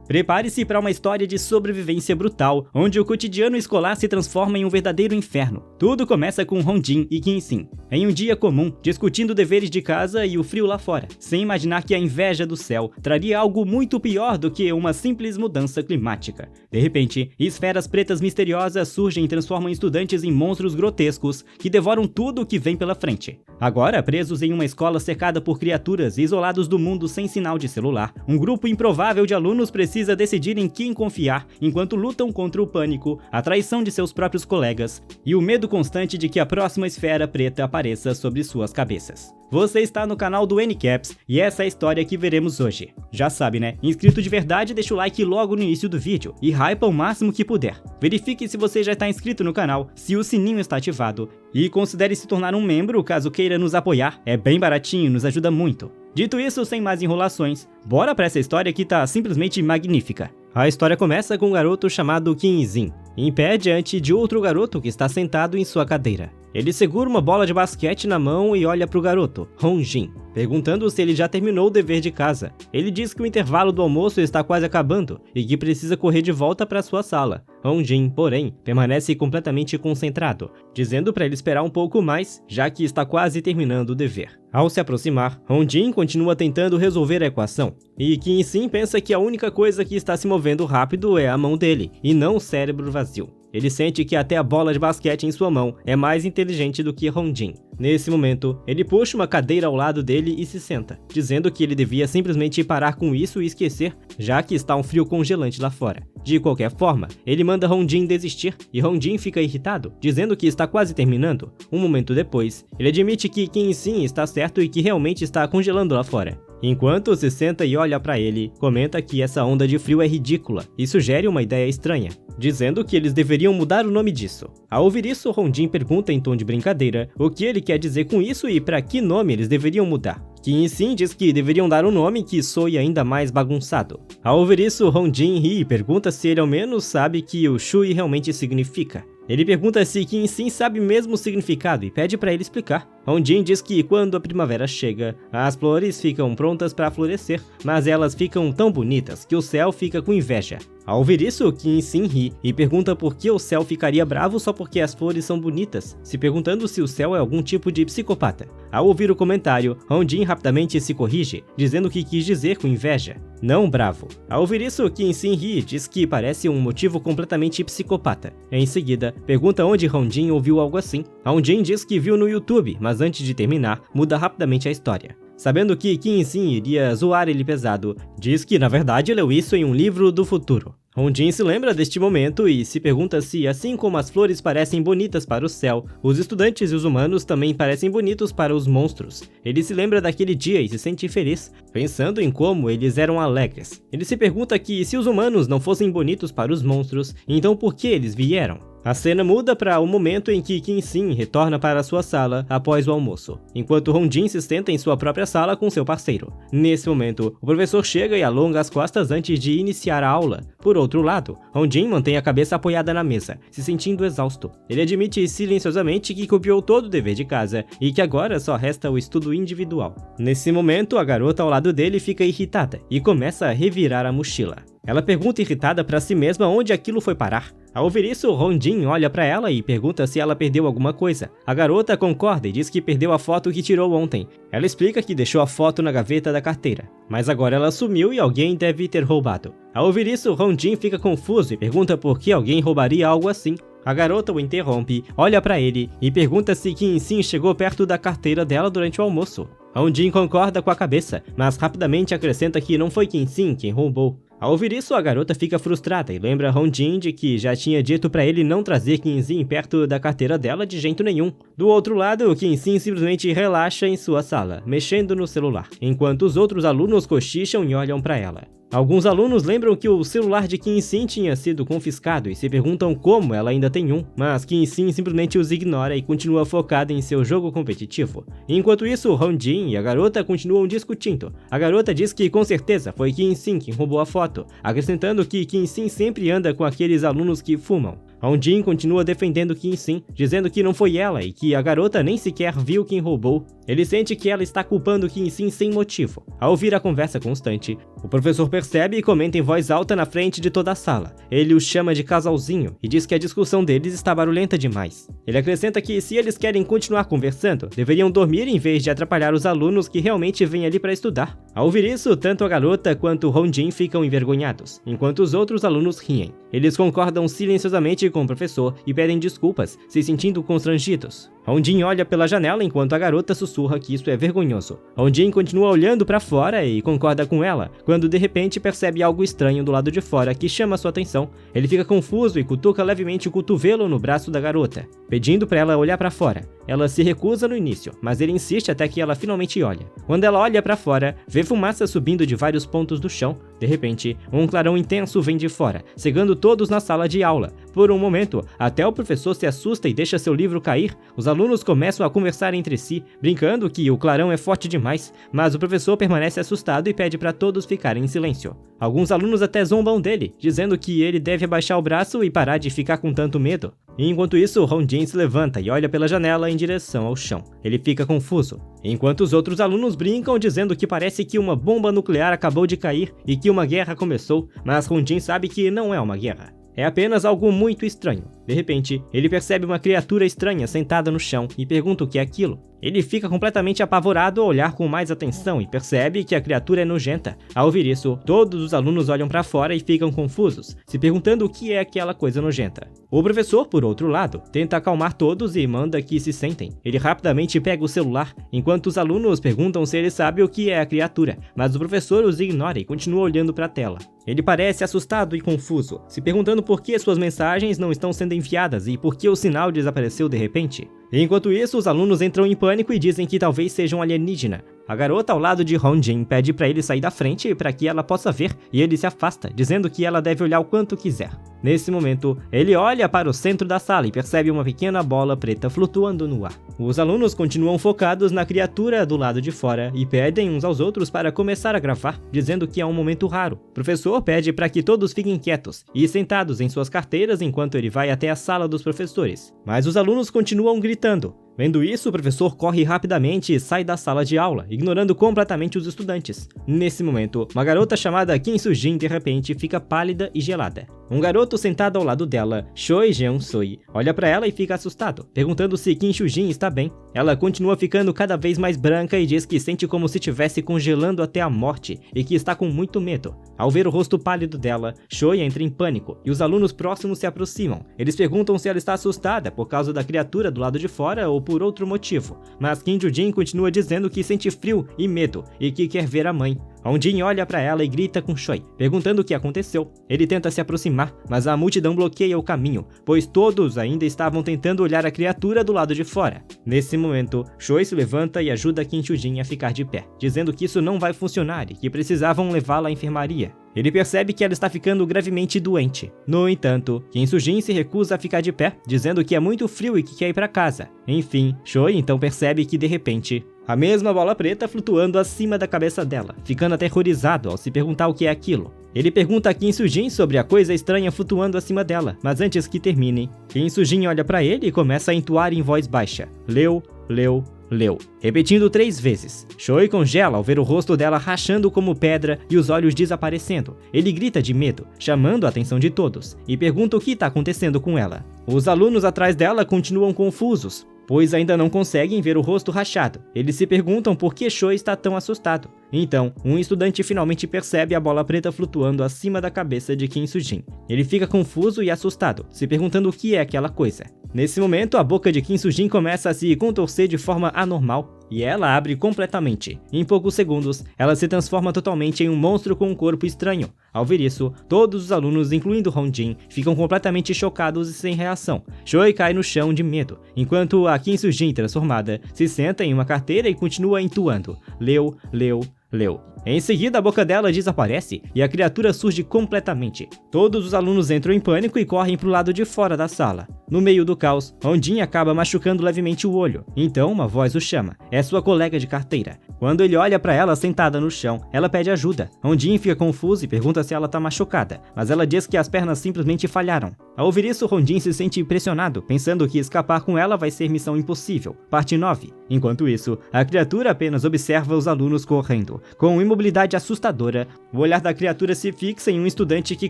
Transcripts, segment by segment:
Prepare-se para uma história de sobrevivência brutal, onde o cotidiano escolar se transforma em um verdadeiro inferno. Tudo começa com Hong-jin e Kim-sin, em um dia comum, discutindo deveres de casa e o frio lá fora, sem imaginar que a inveja do céu traria algo muito pior do que uma simples mudança climática. De repente, esferas pretas misteriosas surgem e transformam estudantes em monstros grotescos que devoram tudo o que vem pela frente. Agora, presos em uma escola cercada por criaturas e isolados do mundo sem sinal de celular, um grupo improvável de alunos precisa decidir em quem confiar enquanto lutam contra o pânico, a traição de seus próprios colegas e o medo constante de que a próxima esfera preta apareça sobre suas cabeças. Você está no canal do NCaps e essa é a história que veremos hoje. Já sabe, né? Inscrito de verdade, deixa o like logo no início do vídeo e hypa o máximo que puder. Verifique se você já está inscrito no canal, se o sininho está ativado e considere se tornar um membro caso queira nos apoiar. É bem baratinho e nos ajuda muito. Dito isso, sem mais enrolações, bora pra essa história que tá simplesmente magnífica. A história começa com um garoto chamado Kim-sin, em pé diante de outro garoto que está sentado em sua cadeira. Ele segura uma bola de basquete na mão e olha pro garoto, Hong-jin, perguntando se ele já terminou o dever de casa. Ele diz que o intervalo do almoço está quase acabando e que precisa correr de volta para sua sala. Hong-jin, porém, permanece completamente concentrado, dizendo para ele esperar um pouco mais, já que está quase terminando o dever. Ao se aproximar, Hong-jin continua tentando resolver a equação, e Kim-sin pensa que a única coisa que está se movendo rápido é a mão dele, e não o cérebro vazio. Ele sente que até a bola de basquete em sua mão é mais inteligente do que Hong-jin. Nesse momento, ele puxa uma cadeira ao lado dele e se senta, dizendo que ele devia simplesmente parar com isso e esquecer, já que está um frio congelante lá fora. De qualquer forma, ele manda Hong-jin desistir e Hong-jin fica irritado, dizendo que está quase terminando. Um momento depois, ele admite que Kim-sin está certo e que realmente está congelando lá fora. Enquanto se senta e olha para ele, comenta que essa onda de frio é ridícula e sugere uma ideia estranha, dizendo que eles deveriam mudar o nome disso. Ao ouvir isso, Hong-jin pergunta em tom de brincadeira o que ele quer dizer com isso e para que nome eles deveriam mudar. Kim-sin diz que deveriam dar um nome que soe ainda mais bagunçado. Ao ouvir isso, Hong-jin ri e pergunta se ele ao menos sabe que o Shui realmente significa. Ele pergunta se Kim-sin sabe mesmo o significado e pede para ele explicar. Hong-jin diz que quando a primavera chega, as flores ficam prontas para florescer, mas elas ficam tão bonitas que o céu fica com inveja. Ao ouvir isso, Kim-sin ri e pergunta por que o céu ficaria bravo só porque as flores são bonitas, se perguntando se o céu é algum tipo de psicopata. Ao ouvir o comentário, Hong-jin rapidamente se corrige, dizendo que quis dizer com inveja, não bravo. Ao ouvir isso, Kim-sin ri e diz que parece um motivo completamente psicopata. Em seguida, pergunta onde Hong-jin ouviu algo assim. Hong-jin diz que viu no YouTube, mas antes de terminar, muda rapidamente a história. Sabendo que Kim-sin iria zoar ele pesado, diz que na verdade leu isso em um livro do futuro. Hong-jin se lembra deste momento e se pergunta se, assim como as flores parecem bonitas para o céu, os estudantes e os humanos também parecem bonitos para os monstros. Ele se lembra daquele dia e se sente feliz, pensando em como eles eram alegres. Ele se pergunta que se os humanos não fossem bonitos para os monstros, então por que eles vieram? A cena muda para o momento em que Kim-sin retorna para sua sala após o almoço, enquanto Hong-jin se senta em sua própria sala com seu parceiro. Nesse momento, o professor chega e alonga as costas antes de iniciar a aula. Por outro lado, Hong-jin mantém a cabeça apoiada na mesa, se sentindo exausto. Ele admite silenciosamente que copiou todo o dever de casa e que agora só resta o estudo individual. Nesse momento, a garota ao lado dele fica irritada e começa a revirar a mochila. Ela pergunta irritada para si mesma onde aquilo foi parar. Ao ouvir isso, Hong-jin olha para ela e pergunta se ela perdeu alguma coisa. A garota concorda e diz que perdeu a foto que tirou ontem. Ela explica que deixou a foto na gaveta da carteira, mas agora ela sumiu e alguém deve ter roubado. Ao ouvir isso, Hong-jin fica confuso e pergunta por que alguém roubaria algo assim. A garota o interrompe, olha para ele e pergunta se Kim-sin chegou perto da carteira dela durante o almoço. Hong-jin concorda com a cabeça, mas rapidamente acrescenta que não foi Kim-sin quem roubou. Ao ouvir isso, a garota fica frustrada e lembra Hong-jin de que já tinha dito para ele não trazer Kim-sin perto da carteira dela de jeito nenhum. Do outro lado, Kim-sin simplesmente relaxa em sua sala, mexendo no celular, enquanto os outros alunos cochicham e olham para ela. Alguns alunos lembram que o celular de Kim-sin tinha sido confiscado e se perguntam como ela ainda tem um, mas Kim-sin simplesmente os ignora e continua focada em seu jogo competitivo. Enquanto isso, Hong-jin e a garota continuam discutindo. A garota diz que com certeza foi Kim-sin quem roubou a foto, acrescentando que Kim-sin sempre anda com aqueles alunos que fumam. Hong-jin continua defendendo Kim-sin, dizendo que não foi ela e que a garota nem sequer viu quem roubou. Ele sente que ela está culpando Kim-sin sem motivo. Ao ouvir a conversa constante, o professor percebe e comenta em voz alta na frente de toda a sala. Ele os chama de casalzinho e diz que a discussão deles está barulhenta demais. Ele acrescenta que se eles querem continuar conversando, deveriam dormir em vez de atrapalhar os alunos que realmente vêm ali para estudar. Ao ouvir isso, tanto a garota quanto Hong-jin ficam envergonhados, enquanto os outros alunos riem. Eles concordam silenciosamente com o professor e pedem desculpas, se sentindo constrangidos. Hong-jin olha pela janela enquanto a garota sussurra que isso é vergonhoso. Hong-jin continua olhando para fora e concorda com ela, quando de repente percebe algo estranho do lado de fora que chama sua atenção. Ele fica confuso e cutuca levemente o cotovelo no braço da garota, pedindo para ela olhar para fora. Ela se recusa no início, mas ele insiste até que ela finalmente olha. Quando ela olha para fora, vê fumaça subindo de vários pontos do chão. De repente, um clarão intenso vem de fora, cegando todos na sala de aula. Por um momento, até o professor se assusta e deixa seu livro cair. Os alunos começam a conversar entre si, brincando que o clarão é forte demais, mas o professor permanece assustado e pede para todos ficarem em silêncio. Alguns alunos até zombam dele, dizendo que ele deve abaixar o braço e parar de ficar com tanto medo. Enquanto isso, Hong-jin se levanta e olha pela janela em direção ao chão. Ele fica confuso, enquanto os outros alunos brincam dizendo que parece que uma bomba nuclear acabou de cair e que uma guerra começou, mas Hong-jin sabe que não é uma guerra. É apenas algo muito estranho. De repente, ele percebe uma criatura estranha sentada no chão e pergunta o que é aquilo. Ele fica completamente apavorado ao olhar com mais atenção e percebe que a criatura é nojenta. Ao ouvir isso, todos os alunos olham para fora e ficam confusos, se perguntando o que é aquela coisa nojenta. O professor, por outro lado, tenta acalmar todos e manda que se sentem. Ele rapidamente pega o celular, enquanto os alunos perguntam se ele sabe o que é a criatura, mas o professor os ignora e continua olhando para a tela. Ele parece assustado e confuso, se perguntando por que suas mensagens não estão sendo enviadas e por que o sinal desapareceu de repente. Enquanto isso, os alunos entram em pânico e dizem que talvez seja um alienígena. A garota ao lado de Hong-jin pede para ele sair da frente para que ela possa ver e ele se afasta, dizendo que ela deve olhar o quanto quiser. Nesse momento, ele olha para o centro da sala e percebe uma pequena bola preta flutuando no ar. Os alunos continuam focados na criatura do lado de fora e pedem uns aos outros para começar a gravar, dizendo que é um momento raro. O professor pede para que todos fiquem quietos e sentados em suas carteiras enquanto ele vai até a sala dos professores. Mas os alunos continuam gritando. Vendo isso, o professor corre rapidamente e sai da sala de aula, ignorando completamente os estudantes. Nesse momento, uma garota chamada Kim Soo-jin de repente fica pálida e gelada. Um garoto sentado ao lado dela, Choi Jeon-soi, olha para ela e fica assustado, perguntando se Kim Soo-jin está bem. Ela continua ficando cada vez mais branca e diz que sente como se estivesse congelando até a morte e que está com muito medo. Ao ver o rosto pálido dela, Choi entra em pânico e os alunos próximos se aproximam. Eles perguntam se ela está assustada por causa da criatura do lado de fora ou por outro motivo, mas Kim Joo-jin continua dizendo que sente frio e medo e que quer ver a mãe. Hong-jin olha para ela e grita com Choi, perguntando o que aconteceu. Ele tenta se aproximar, mas a multidão bloqueia o caminho, pois todos ainda estavam tentando olhar a criatura do lado de fora. Nesse momento, Choi se levanta e ajuda Kim Joo-jin a ficar de pé, dizendo que isso não vai funcionar e que precisavam levá-la à enfermaria. Ele percebe que ela está ficando gravemente doente. No entanto, Kim Soo-jin se recusa a ficar de pé, dizendo que é muito frio e que quer ir para casa. Enfim, Choi então percebe que de repente, a mesma bola preta flutuando acima da cabeça dela, ficando aterrorizado ao se perguntar o que é aquilo. Ele pergunta a Kim Soo-jin sobre a coisa estranha flutuando acima dela, mas antes que termine, Kim Soo-jin olha para ele e começa a entoar em voz baixa: Leu, leu, leu, repetindo 3 vezes. Choi congela ao ver o rosto dela rachando como pedra e os olhos desaparecendo. Ele grita de medo, chamando a atenção de todos, e pergunta o que está acontecendo com ela. Os alunos atrás dela continuam confusos, pois ainda não conseguem ver o rosto rachado. Eles se perguntam por que Choi está tão assustado. Então, um estudante finalmente percebe a bola preta flutuando acima da cabeça de Kim Soo-jin. Ele fica confuso e assustado, se perguntando o que é aquela coisa. Nesse momento, a boca de Kim Soo-jin começa a se contorcer de forma anormal, e ela abre completamente. Em poucos segundos, ela se transforma totalmente em um monstro com um corpo estranho. Ao ver isso, todos os alunos, incluindo Hong-jin, ficam completamente chocados e sem reação. Choi cai no chão de medo, enquanto a Kim Soo-jin, transformada, se senta em uma carteira e continua entoando: Leu, leu, leu. Em seguida, a boca dela desaparece e a criatura surge completamente. Todos os alunos entram em pânico e correm para o lado de fora da sala. No meio do caos, Hong-jin acaba machucando levemente o olho. Então, uma voz o chama. É sua colega de carteira. Quando ele olha para ela sentada no chão, ela pede ajuda. Hong-jin fica confuso e pergunta se ela está machucada, mas ela diz que as pernas simplesmente falharam. Ao ouvir isso, Rondin se sente pressionado, pensando que escapar com ela vai ser missão impossível. Parte 9. Enquanto isso, a criatura apenas observa os alunos correndo. Com imobilidade assustadora, o olhar da criatura se fixa em um estudante que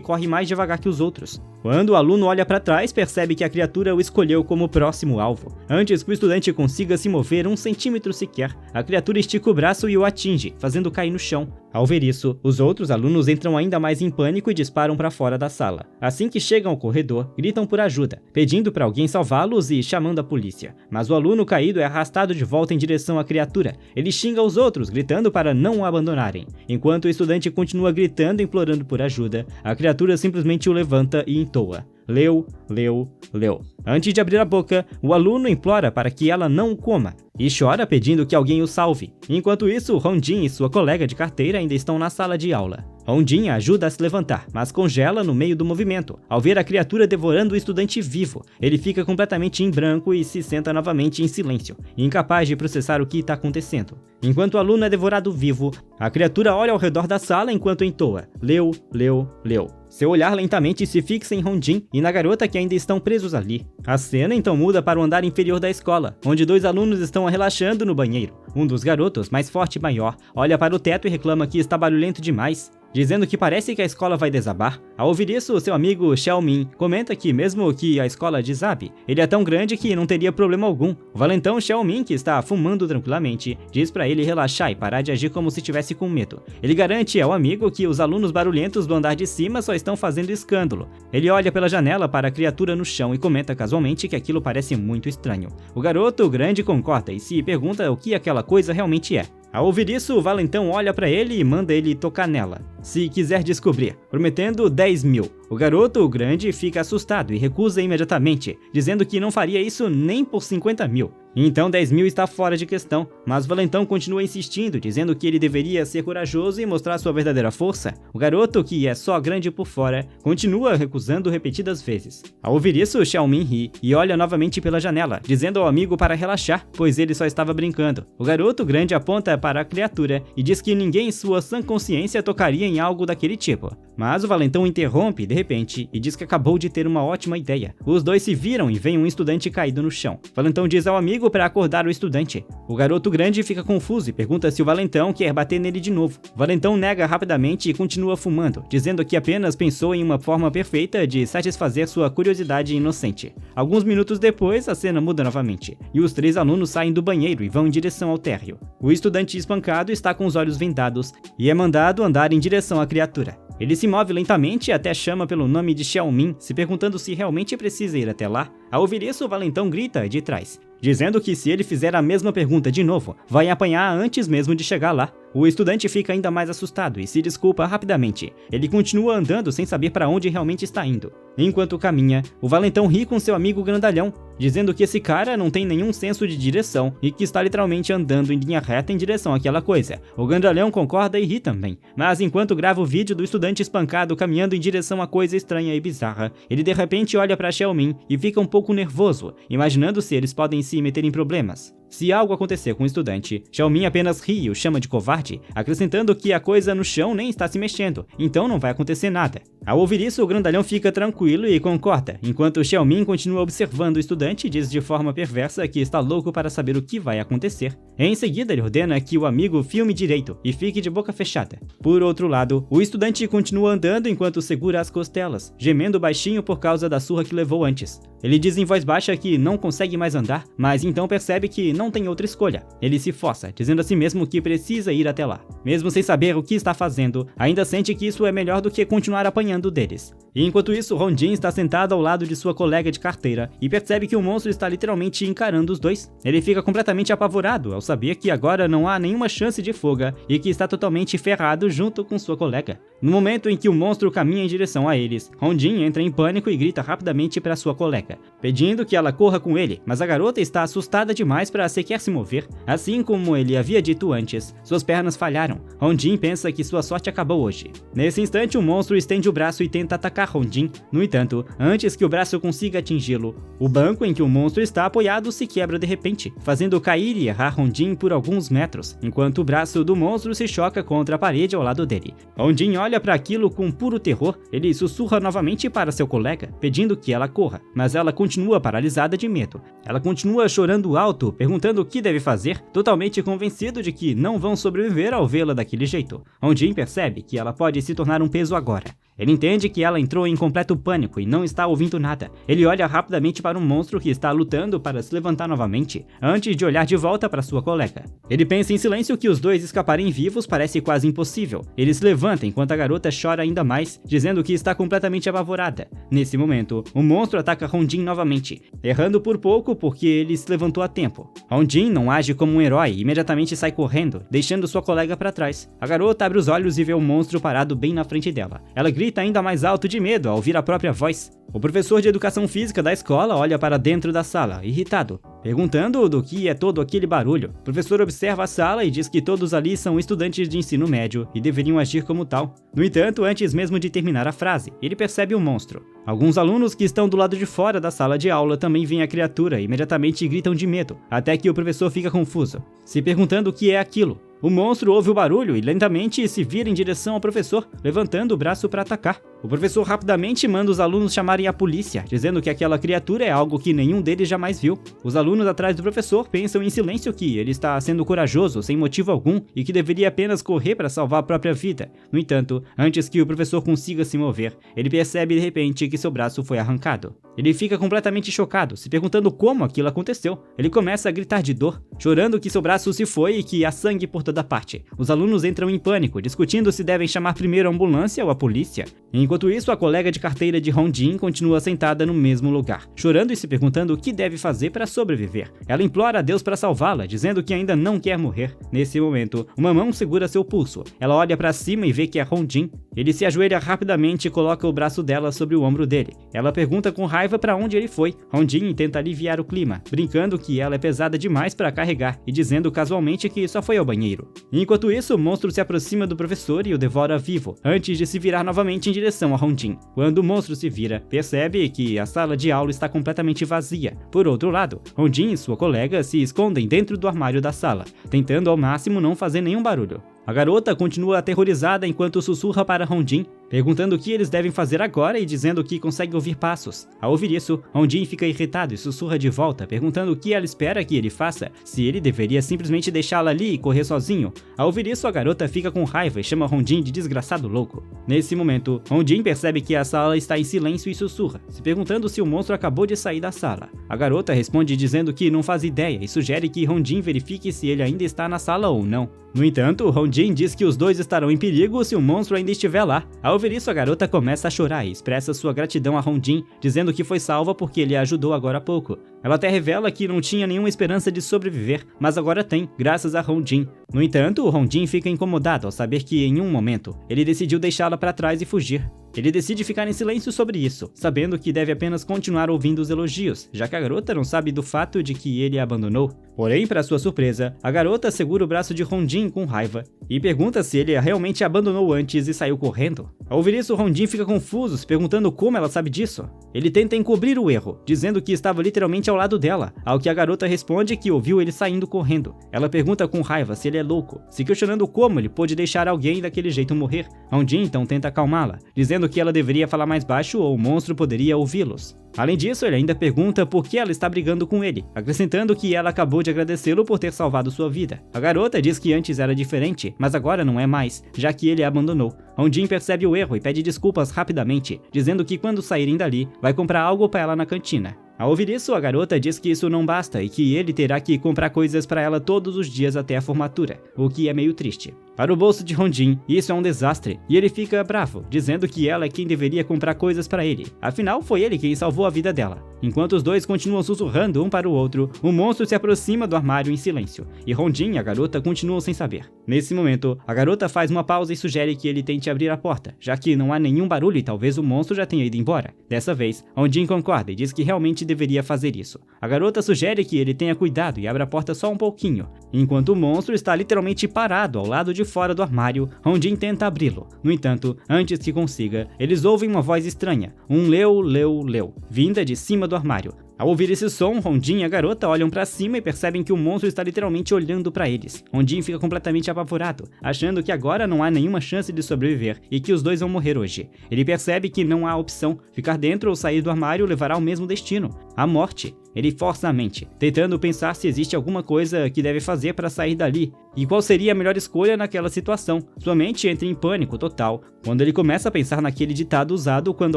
corre mais devagar que os outros. Quando o aluno olha para trás, percebe que a criatura o escolheu como próximo alvo. Antes que o estudante consiga se mover 1 centímetro sequer, a criatura estica o braço e o atinge, fazendo cair no chão. Ao ver isso, os outros alunos entram ainda mais em pânico e disparam para fora da sala. Assim que chegam ao corredor, gritam por ajuda, pedindo para alguém salvá-los e chamando a polícia. Mas o aluno caído é arrastado de volta em direção à criatura. Ele xinga os outros, gritando para não o abandonarem. Enquanto o estudante continua gritando e implorando por ajuda, a criatura simplesmente o levanta e entoa: Leu, leu, leu. Antes de abrir a boca, o aluno implora para que ela não o coma e chora pedindo que alguém o salve. Enquanto isso, Rondin e sua colega de carteira ainda estão na sala de aula. Rondin ajuda a se levantar, mas congela no meio do movimento. Ao ver a criatura devorando o estudante vivo, ele fica completamente em branco e se senta novamente em silêncio, incapaz de processar o que está acontecendo. Enquanto o aluno é devorado vivo, a criatura olha ao redor da sala enquanto entoa: Leu, leu, leu. Seu olhar lentamente se fixa em Rondin e na garota que ainda estão presos ali. A cena então muda para o andar inferior da escola, onde 2 alunos estão relaxando no banheiro. Um dos garotos, mais forte e maior, olha para o teto e reclama que está barulhento demais, dizendo que parece que a escola vai desabar. Ao ouvir isso, seu amigo Xiaomin comenta que mesmo que a escola desabe, ele é tão grande que não teria problema algum. O valentão Xiaomin, que está fumando tranquilamente, diz para ele relaxar e parar de agir como se tivesse com medo. Ele garante ao amigo que os alunos barulhentos do andar de cima só estão fazendo escândalo. Ele olha pela janela para a criatura no chão e comenta casualmente que aquilo parece muito estranho. O garoto grande concorda e se pergunta o que aquela coisa realmente é. Ao ouvir isso, o valentão olha para ele e manda ele tocar nela, se quiser descobrir, prometendo 10 mil. O garoto grande fica assustado e recusa imediatamente, dizendo que não faria isso nem por 50 mil. Então 10 mil está fora de questão, mas o valentão continua insistindo, dizendo que ele deveria ser corajoso e mostrar sua verdadeira força. O garoto, que é só grande por fora, continua recusando repetidas vezes. Ao ouvir isso, Xiaomin ri e olha novamente pela janela, dizendo ao amigo para relaxar, pois ele só estava brincando. O garoto grande aponta para a criatura e diz que ninguém em sua sã consciência tocaria em algo daquele tipo. Mas o valentão interrompe de repente e diz que acabou de ter uma ótima ideia. Os dois se viram e veem um estudante caído no chão. O valentão diz ao amigo para acordar o estudante. O garoto grande fica confuso e pergunta se o valentão quer bater nele de novo. O valentão nega rapidamente e continua fumando, dizendo que apenas pensou em uma forma perfeita de satisfazer sua curiosidade inocente. Alguns minutos depois, a cena muda novamente, e os 3 alunos saem do banheiro e vão em direção ao térreo. O estudante espancado está com os olhos vendados e é mandado andar em direção à criatura. Ele se move lentamente e até chama pelo nome de Xiaomin, se perguntando se realmente precisa ir até lá. Ao ouvir isso, o valentão grita de trás, dizendo que se ele fizer a mesma pergunta de novo, vai apanhar antes mesmo de chegar lá. O estudante fica ainda mais assustado e se desculpa rapidamente. Ele continua andando sem saber para onde realmente está indo. Enquanto caminha, o valentão ri com seu amigo grandalhão, dizendo que esse cara não tem nenhum senso de direção e que está literalmente andando em linha reta em direção àquela coisa. O grandalhão concorda e ri também, mas enquanto grava o vídeo do estudante espancado caminhando em direção a coisa estranha e bizarra, ele de repente olha para Xiaomin e fica um pouco nervoso, imaginando se eles podem se meter em problemas. Se algo acontecer com o estudante, Xiaomin apenas ri e o chama de covarde, acrescentando que a coisa no chão nem está se mexendo, então não vai acontecer nada. Ao ouvir isso, o grandalhão fica tranquilo e concorda, enquanto Xiaomin continua observando o estudante e diz de forma perversa que está louco para saber o que vai acontecer. Em seguida, ele ordena que o amigo filme direito e fique de boca fechada. Por outro lado, o estudante continua andando enquanto segura as costelas, gemendo baixinho por causa da surra que levou antes. Ele diz em voz baixa que não consegue mais andar, mas então percebe que não tem outra escolha. Ele se força, dizendo a si mesmo que precisa ir até lá. Mesmo sem saber o que está fazendo, ainda sente que isso é melhor do que continuar apanhando deles. E enquanto isso, Rondin está sentado ao lado de sua colega de carteira e percebe que o monstro está literalmente encarando os dois. Ele fica completamente apavorado ao saber que agora não há nenhuma chance de fuga e que está totalmente ferrado junto com sua colega. No momento em que o monstro caminha em direção a eles, Rondin entra em pânico e grita rapidamente para sua colega, pedindo que ela corra com ele, mas a garota está assustada demais para sequer se mover. Assim como ele havia dito antes, suas pernas falharam. Hondin pensa que sua sorte acabou hoje. Nesse instante, o monstro estende o braço e tenta atacar Hondin. No entanto, antes que o braço consiga atingi-lo, o banco em que o monstro está apoiado se quebra de repente, fazendo cair e errar Hondin por alguns metros, enquanto o braço do monstro se choca contra a parede ao lado dele. Hondin olha para aquilo com puro terror. Ele sussurra novamente para seu colega, pedindo que ela corra, mas ela continua paralisada de medo. Ela continua chorando alto, perguntando o que deve fazer, totalmente convencido de que não vão sobreviver ao vê-la daquele jeito. Hondin percebe que ela pode se tornar um peso agora. Ele entende que ela entrou em completo pânico e não está ouvindo nada. Ele olha rapidamente para um monstro que está lutando para se levantar novamente, antes de olhar de volta para sua colega. Ele pensa em silêncio que os dois escaparem vivos parece quase impossível. Ele se levanta enquanto a garota chora ainda mais, dizendo que está completamente apavorada. Nesse momento, o monstro ataca Hondin novamente, errando por pouco porque ele se levantou a tempo. Hondin não age como um herói e imediatamente sai correndo, deixando sua colega para trás. A garota abre os olhos e vê o monstro parado bem na frente dela. Ela grita ainda mais alto de medo ao ouvir a própria voz. O professor de educação física da escola olha para dentro da sala, irritado, perguntando do que é todo aquele barulho. O professor observa a sala e diz que todos ali são estudantes de ensino médio e deveriam agir como tal. No entanto, antes mesmo de terminar a frase, ele percebe o monstro. Alguns alunos que estão do lado de fora da sala de aula também veem a criatura e imediatamente gritam de medo, até que o professor fica confuso, se perguntando o que é aquilo. O monstro ouve o barulho e lentamente se vira em direção ao professor, levantando o braço para atacar. O professor rapidamente manda os alunos chamarem a polícia, dizendo que aquela criatura é algo que nenhum deles jamais viu. Os alunos atrás do professor pensam em silêncio que ele está sendo corajoso sem motivo algum e que deveria apenas correr para salvar a própria vida. No entanto, antes que o professor consiga se mover, ele percebe de repente que seu braço foi arrancado. Ele fica completamente chocado, se perguntando como aquilo aconteceu. Ele começa a gritar de dor, chorando que seu braço se foi e que há sangue por toda parte. Os alunos entram em pânico, discutindo se devem chamar primeiro a ambulância ou a polícia. Enquanto isso, a colega de carteira de Hondin continua sentada no mesmo lugar, chorando e se perguntando o que deve fazer para sobreviver. Ela implora a Deus para salvá-la, dizendo que ainda não quer morrer. Nesse momento, uma mão segura seu pulso. Ela olha para cima e vê que é Hondin. Ele se ajoelha rapidamente e coloca o braço dela sobre o ombro dele. Ela pergunta com raiva para onde ele foi. Hondin tenta aliviar o clima, brincando que ela é pesada demais para carregar e dizendo casualmente que só foi ao banheiro. Enquanto isso, o monstro se aproxima do professor e o devora vivo, antes de se virar novamente em direção a Hondin. Quando o monstro se vira, percebe que a sala de aula está completamente vazia. Por outro lado, Hondin e sua colega se escondem dentro do armário da sala, tentando ao máximo não fazer nenhum barulho. A garota continua aterrorizada enquanto sussurra para Hondin, perguntando o que eles devem fazer agora e dizendo que consegue ouvir passos. Ao ouvir isso, Hondin fica irritado e sussurra de volta, perguntando o que ela espera que ele faça, se ele deveria simplesmente deixá-la ali e correr sozinho. Ao ouvir isso, a garota fica com raiva e chama Hondin de desgraçado louco. Nesse momento, Hondin percebe que a sala está em silêncio e sussurra, se perguntando se o monstro acabou de sair da sala. A garota responde dizendo que não faz ideia e sugere que Hondin verifique se ele ainda está na sala ou não. No entanto, Hondin diz que os dois estarão em perigo se o monstro ainda estiver lá. Ao ouvir isso, a garota começa a chorar e expressa sua gratidão a Hondin, dizendo que foi salva porque ele a ajudou agora há pouco. Ela até revela que não tinha nenhuma esperança de sobreviver, mas agora tem, graças a Hondin. No entanto, Hondin fica incomodado ao saber que, em um momento, ele decidiu deixá-la para trás e fugir. Ele decide ficar em silêncio sobre isso, sabendo que deve apenas continuar ouvindo os elogios, já que a garota não sabe do fato de que ele a abandonou. Porém, para sua surpresa, a garota segura o braço de Hondin com raiva e pergunta se ele realmente a abandonou antes e saiu correndo. Ao ouvir isso, Hondin fica confuso, se perguntando como ela sabe disso. Ele tenta encobrir o erro, dizendo que estava literalmente ao lado dela, ao que a garota responde que ouviu ele saindo correndo. Ela pergunta com raiva se ele é louco, se questionando como ele pôde deixar alguém daquele jeito morrer. Hondin então tenta acalmá-la, dizendo que ela deveria falar mais baixo ou o monstro poderia ouvi-los. Além disso, ele ainda pergunta por que ela está brigando com ele, acrescentando que ela acabou de agradecê-lo por ter salvado sua vida. A garota diz que antes era diferente, mas agora não é mais, já que ele a abandonou. Hondin percebe o erro e pede desculpas rapidamente, dizendo que quando saírem dali, vai comprar algo para ela na cantina. Ao ouvir isso, a garota diz que isso não basta e que ele terá que comprar coisas para ela todos os dias até a formatura, o que é meio triste. Para o bolso de Hondin, isso é um desastre, e ele fica bravo, dizendo que ela é quem deveria comprar coisas para ele. Afinal, foi ele quem salvou a vida dela. Enquanto os dois continuam sussurrando um para o outro, o monstro se aproxima do armário em silêncio, e Hondin e a garota continuam sem saber. Nesse momento, a garota faz uma pausa e sugere que ele tente abrir a porta, já que não há nenhum barulho e talvez o monstro já tenha ido embora. Dessa vez, Hondin concorda e diz que realmente deveria fazer isso. A garota sugere que ele tenha cuidado e abra a porta só um pouquinho. Enquanto o monstro está literalmente parado ao lado de fora do armário, Hong-jin tenta abri-lo. No entanto, antes que consiga, eles ouvem uma voz estranha, um leu, leu, leu, vinda de cima do armário. Ao ouvir esse som, Hong-jin e a garota olham pra cima e percebem que o monstro está literalmente olhando pra eles. Hong-jin fica completamente apavorado, achando que agora não há nenhuma chance de sobreviver e que os dois vão morrer hoje. Ele percebe que não há opção, ficar dentro ou sair do armário levará ao mesmo destino, a morte. Ele força a mente, tentando pensar se existe alguma coisa que deve fazer para sair dali, e qual seria a melhor escolha naquela situação. Sua mente entra em pânico total, quando ele começa a pensar naquele ditado usado quando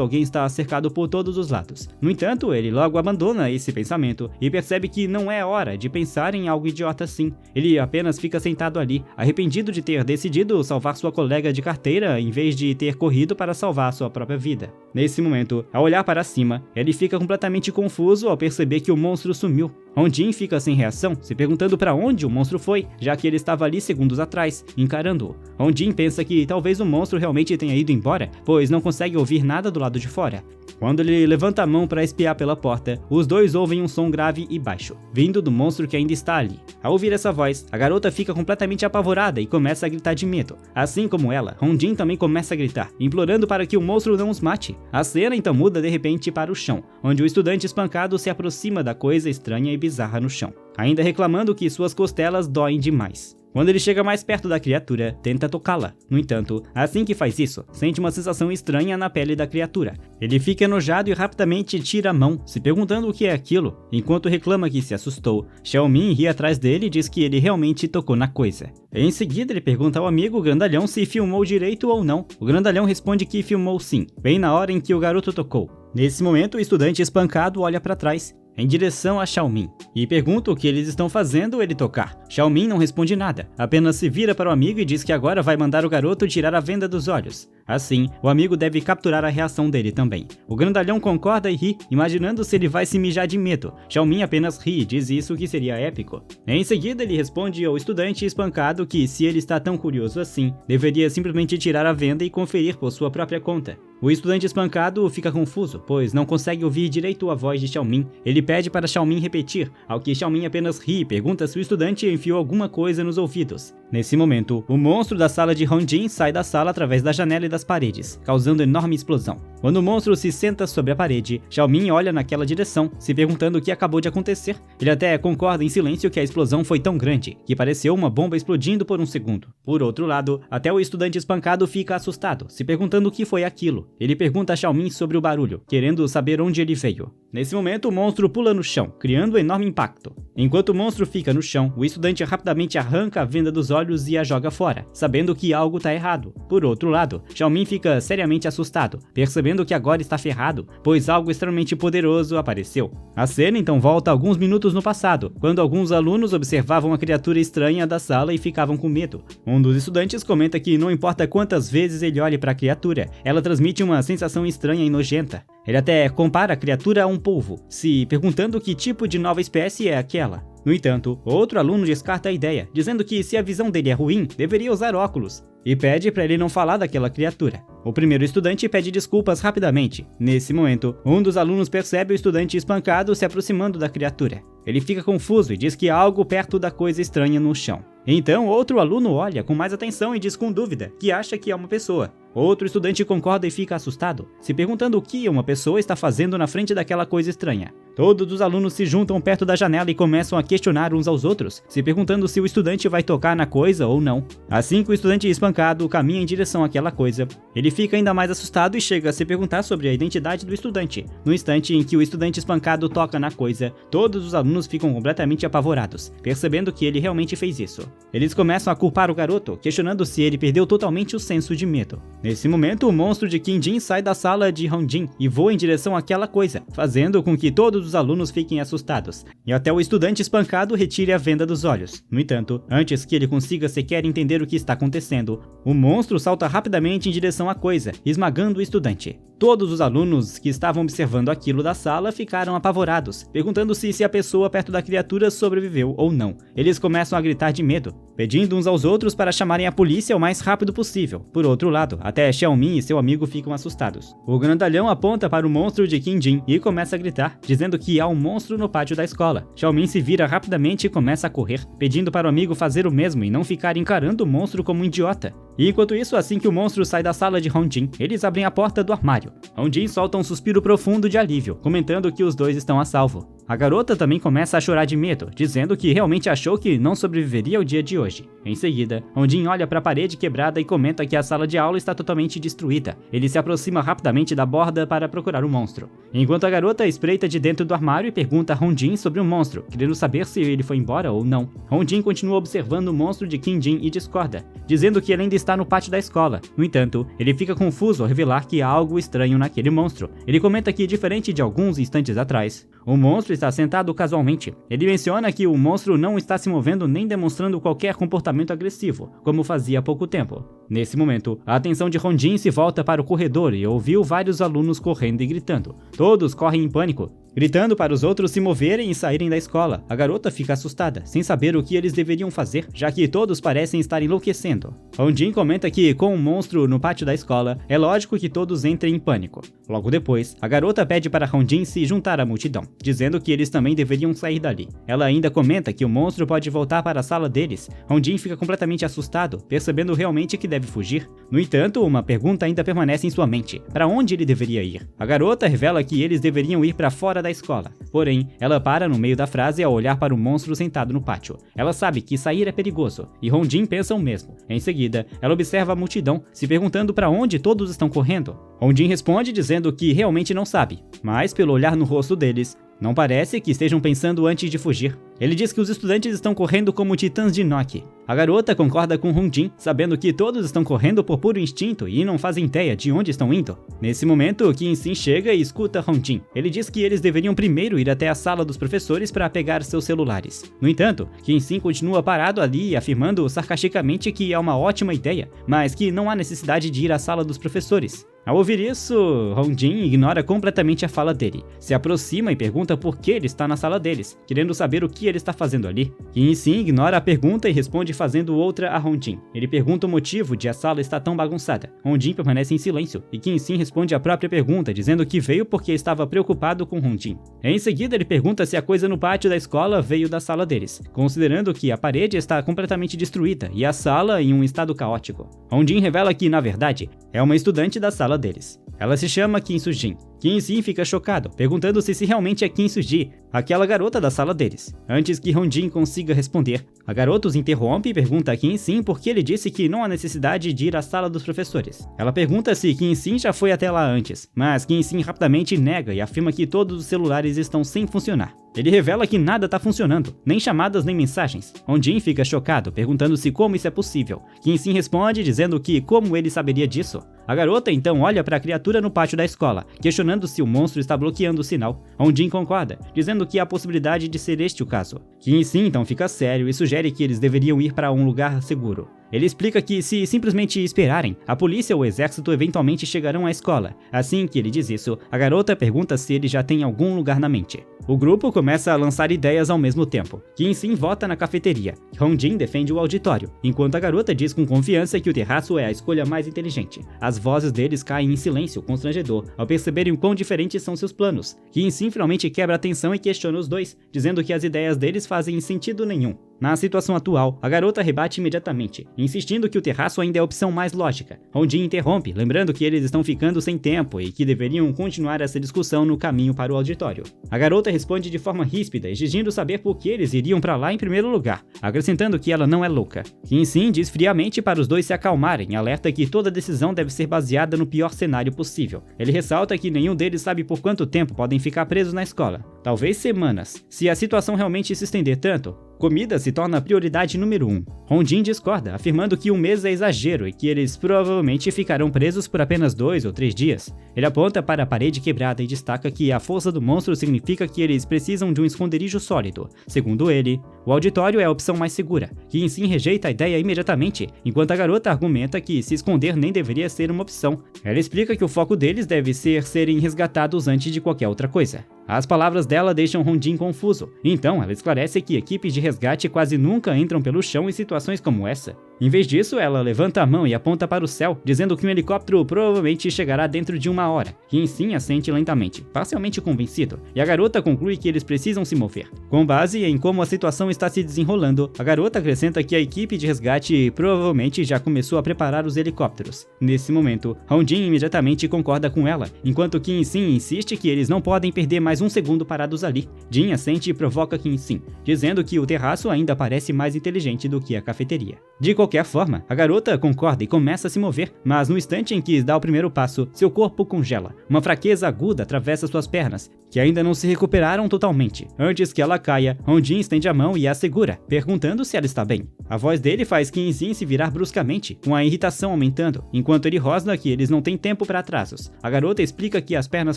alguém está cercado por todos os lados. No entanto, ele logo abandona esse pensamento e percebe que não é hora de pensar em algo idiota assim. Ele apenas fica sentado ali, arrependido de ter decidido salvar sua colega de carteira em vez de ter corrido para salvar sua própria vida. Nesse momento, ao olhar para cima, ele fica completamente confuso ao perceber que o monstro sumiu. Hong-jin fica sem reação, se perguntando para onde o monstro foi, já que ele estava ali segundos atrás, encarando-o. Hong-jin pensa que talvez o monstro realmente tenha ido embora, pois não consegue ouvir nada do lado de fora. Quando ele levanta a mão para espiar pela porta, os dois ouvem um som grave e baixo, vindo do monstro que ainda está ali. Ao ouvir essa voz, a garota fica completamente apavorada e começa a gritar de medo. Assim como ela, Hong-jin também começa a gritar, implorando para que o monstro não os mate. A cena então muda de repente para o chão, onde o estudante espancado se aproxima da coisa estranha e bizarra no chão, ainda reclamando que suas costelas doem demais. Quando ele chega mais perto da criatura, tenta tocá-la. No entanto, assim que faz isso, sente uma sensação estranha na pele da criatura. Ele fica enojado e rapidamente tira a mão, se perguntando o que é aquilo. Enquanto reclama que se assustou, Xiaomin ri atrás dele e diz que ele realmente tocou na coisa. Em seguida, ele pergunta ao amigo grandalhão se filmou direito ou não. O grandalhão responde que filmou sim, bem na hora em que o garoto tocou. Nesse momento, o estudante espancado olha para trás, em direção a Xiaomin, e pergunta o que eles estão fazendo ele tocar. Xiaomin não responde nada, apenas se vira para o amigo e diz que agora vai mandar o garoto tirar a venda dos olhos. Assim, o amigo deve capturar a reação dele também. O grandalhão concorda e ri, imaginando se ele vai se mijar de medo. Xiaomin apenas ri e diz isso que seria épico. Em seguida, ele responde ao estudante espancado que, se ele está tão curioso assim, deveria simplesmente tirar a venda e conferir por sua própria conta. O estudante espancado fica confuso, pois não consegue ouvir direito a voz de Xiaomin. Ele pede para Xiaomin repetir, ao que Xiaomin apenas ri e pergunta se o estudante enfiou alguma coisa nos ouvidos. Nesse momento, o monstro da sala de Hong-jin sai da sala através da janela e das paredes, causando enorme explosão. Quando o monstro se senta sobre a parede, Xiaomin olha naquela direção, se perguntando o que acabou de acontecer. Ele até concorda em silêncio que a explosão foi tão grande, que pareceu uma bomba explodindo por um segundo. Por outro lado, até o estudante espancado fica assustado, se perguntando o que foi aquilo. Ele pergunta a Xiaomin sobre o barulho, querendo saber onde ele veio. Nesse momento, o monstro pula no chão, criando um enorme impacto. Enquanto o monstro fica no chão, o estudante rapidamente arranca a venda dos olhos e a joga fora, sabendo que algo está errado. Por outro lado, Xiaomin fica seriamente assustado, percebendo que agora está ferrado, pois algo extremamente poderoso apareceu. A cena então volta alguns minutos no passado, quando alguns alunos observavam a criatura estranha da sala e ficavam com medo. Um dos estudantes comenta que não importa quantas vezes ele olhe para a criatura, ela transmite uma sensação estranha e nojenta. Ele até compara a criatura a um polvo, se perguntando que tipo de nova espécie é aquela. No entanto, outro aluno descarta a ideia, dizendo que se a visão dele é ruim, deveria usar óculos, e pede para ele não falar daquela criatura. O primeiro estudante pede desculpas rapidamente. Nesse momento, um dos alunos percebe o estudante espancado se aproximando da criatura. Ele fica confuso e diz que há algo perto da coisa estranha no chão. Então, outro aluno olha com mais atenção e diz com dúvida que acha que é uma pessoa. Outro estudante concorda e fica assustado, se perguntando o que uma pessoa está fazendo na frente daquela coisa estranha. Todos os alunos se juntam perto da janela e começam a questionar uns aos outros, se perguntando se o estudante vai tocar na coisa ou não. Assim que o estudante espancado caminha em direção àquela coisa, ele fica ainda mais assustado e chega a se perguntar sobre a identidade do estudante. No instante em que o estudante espancado toca na coisa, todos os alunos ficam completamente apavorados, percebendo que ele realmente fez isso. Eles começam a culpar o garoto, questionando se ele perdeu totalmente o senso de medo. Nesse momento, o monstro de Qin-jin sai da sala de Hong-jin e voa em direção àquela coisa, fazendo com que todos os alunos fiquem assustados, e até o estudante espancado retire a venda dos olhos. No entanto, antes que ele consiga sequer entender o que está acontecendo, o monstro salta rapidamente em direção à coisa, esmagando o estudante. Todos os alunos que estavam observando aquilo da sala ficaram apavorados, perguntando-se se a pessoa perto da criatura sobreviveu ou não. Eles começam a gritar de medo, pedindo uns aos outros para chamarem a polícia o mais rápido possível. Por outro lado, até Xiaomin e seu amigo ficam assustados. O grandalhão aponta para o monstro de Qinjin e começa a gritar, dizendo que há um monstro no pátio da escola. Xiaomin se vira rapidamente e começa a correr, pedindo para o amigo fazer o mesmo e não ficar encarando o monstro como um idiota. E enquanto isso, assim que o monstro sai da sala de Hongjin, eles abrem a porta do armário. Hongjin solta um suspiro profundo de alívio, comentando que os dois estão a salvo. A garota também começa a chorar de medo, dizendo que realmente achou que não sobreviveria ao dia de hoje. Em seguida, Hongjin olha para a parede quebrada e comenta que a sala de aula está totalmente destruída. Ele se aproxima rapidamente da borda para procurar o monstro. Enquanto a garota espreita de dentro do armário e pergunta a Hongjin sobre o monstro, querendo saber se ele foi embora ou não. Hongjin continua observando o monstro de Qinjin e discorda, dizendo que ele ainda está no pátio da escola. No entanto, ele fica confuso ao revelar que há algo estranho naquele monstro. Ele comenta que, diferente de alguns instantes atrás, o monstro está sentado casualmente. Ele menciona que o monstro não está se movendo nem demonstrando qualquer comportamento agressivo, como fazia há pouco tempo. Nesse momento, a atenção de Hongjin se volta para o corredor e ouviu vários alunos correndo e gritando. Todos correm em pânico, gritando para os outros se moverem e saírem da escola. A garota fica assustada, sem saber o que eles deveriam fazer, já que todos parecem estar enlouquecendo. Hongjin comenta que, com um monstro no pátio da escola, é lógico que todos entrem em pânico. Logo depois, a garota pede para Hongjin se juntar à multidão, dizendo que eles também deveriam sair dali. Ela ainda comenta que o monstro pode voltar para a sala deles. Hongjin fica completamente assustado, percebendo realmente que deve fugir. No entanto, uma pergunta ainda permanece em sua mente: para onde ele deveria ir? A garota revela que eles deveriam ir para fora da escola. Porém, ela para no meio da frase ao olhar para o monstro sentado no pátio. Ela sabe que sair é perigoso, e Hongjin pensa o mesmo. Em seguida, ela observa a multidão, se perguntando para onde todos estão correndo. Hongjin responde dizendo que realmente não sabe, mas pelo olhar no rosto deles, não parece que estejam pensando antes de fugir. Ele diz que os estudantes estão correndo como titãs de Nock. A garota concorda com Hongjin, sabendo que todos estão correndo por puro instinto e não fazem ideia de onde estão indo. Nesse momento, Qinxin chega e escuta Hongjin. Ele diz que eles deveriam primeiro ir até a sala dos professores para pegar seus celulares. No entanto, Qinxin continua parado ali, afirmando sarcasticamente que é uma ótima ideia, mas que não há necessidade de ir à sala dos professores. Ao ouvir isso, Hongjin ignora completamente a fala dele, se aproxima e pergunta por que ele está na sala deles, querendo saber o que ele está fazendo ali. Qinxin ignora a pergunta e responde fazendo outra a Hongjin. Ele pergunta o motivo de a sala estar tão bagunçada. Hongjin permanece em silêncio e Qinxin responde a própria pergunta, dizendo que veio porque estava preocupado com Hongjin. Em seguida, ele pergunta se a coisa no pátio da escola veio da sala deles, considerando que a parede está completamente destruída e a sala em um estado caótico. Hongjin revela que, na verdade, é uma estudante da sala deles. Ela se chama Kim Sujin. Qinxin fica chocado, perguntando-se se realmente é Kim Suji, aquela garota da sala deles. Antes que Hongjin consiga responder, a garota os interrompe e pergunta a Qinxin por que ele disse que não há necessidade de ir à sala dos professores. Ela pergunta se Qinxin já foi até lá antes, mas Qinxin rapidamente nega e afirma que todos os celulares estão sem funcionar. Ele revela que nada está funcionando, nem chamadas nem mensagens. Hongjin fica chocado, perguntando-se como isso é possível. Qinxin responde dizendo que como ele saberia disso. A garota então olha para a criatura no pátio da escola, questionando se o monstro está bloqueando o sinal. Hongjin concorda, dizendo que há a possibilidade de ser este o caso. Qinxin então fica sério e sugere que eles deveriam ir para um lugar seguro. Ele explica que, se simplesmente esperarem, a polícia ou o exército eventualmente chegarão à escola. Assim que ele diz isso, a garota pergunta se ele já tem algum lugar na mente. O grupo começa a lançar ideias ao mesmo tempo. Qinxin vota na cafeteria. Hongjin defende o auditório, enquanto a garota diz com confiança que o terraço é a escolha mais inteligente. As vozes deles caem em silêncio constrangedor ao perceberem o quão diferentes são seus planos. Qinxin finalmente quebra a tensão e questiona os dois, dizendo que as ideias deles fazem sentido nenhum. Na situação atual, a garota rebate imediatamente, insistindo que o terraço ainda é a opção mais lógica. Hongjin interrompe, lembrando que eles estão ficando sem tempo e que deveriam continuar essa discussão no caminho para o auditório. A garota responde de forma ríspida, exigindo saber por que eles iriam para lá em primeiro lugar, acrescentando que ela não é louca. Qinxin diz friamente para os dois se acalmarem, alerta que toda decisão deve ser baseada no pior cenário possível. Ele ressalta que nenhum deles sabe por quanto tempo podem ficar presos na escola. Talvez semanas. Se a situação realmente se estender tanto, Comida se torna a prioridade número 1. Hong-jin discorda, afirmando que um mês é exagero e que eles provavelmente ficarão presos por apenas 2 ou 3 dias. Ele aponta para a parede quebrada e destaca que a força do monstro significa que eles precisam de um esconderijo sólido. Segundo ele, o auditório é a opção mais segura, que em si rejeita a ideia imediatamente, enquanto a garota argumenta que se esconder nem deveria ser uma opção. Ela explica que o foco deles deve ser serem resgatados antes de qualquer outra coisa. As palavras dela deixam Hong-jin confuso, então ela esclarece que equipes de resgate quase nunca entram pelo chão em situações como essa. Em vez disso, ela levanta a mão e aponta para o céu, dizendo que um helicóptero provavelmente chegará dentro de 1 hora, que em si assente lentamente, parcialmente convencido, e a garota conclui que eles precisam se mover. Com base em como a situação está se desenrolando, a garota acrescenta que a equipe de resgate provavelmente já começou a preparar os helicópteros. Nesse momento, Hong-jin imediatamente concorda com ela, enquanto Kim-sin insiste que eles não podem perder mais 1 segundo parados ali. Jin assente e provoca Kim-sin, dizendo que o terraço ainda parece mais inteligente do que a cafeteria. De qualquer forma, a garota concorda e começa a se mover, mas no instante em que dá o primeiro passo, seu corpo congela. Uma fraqueza aguda atravessa suas pernas, que ainda não se recuperaram totalmente. Antes que ela caia, Hong-jin estende a mão e a segura, perguntando se ela está bem. A voz dele faz Kim-sin se virar bruscamente, com a irritação aumentando, enquanto ele rosna que eles não têm tempo para atrasos. A garota explica que as pernas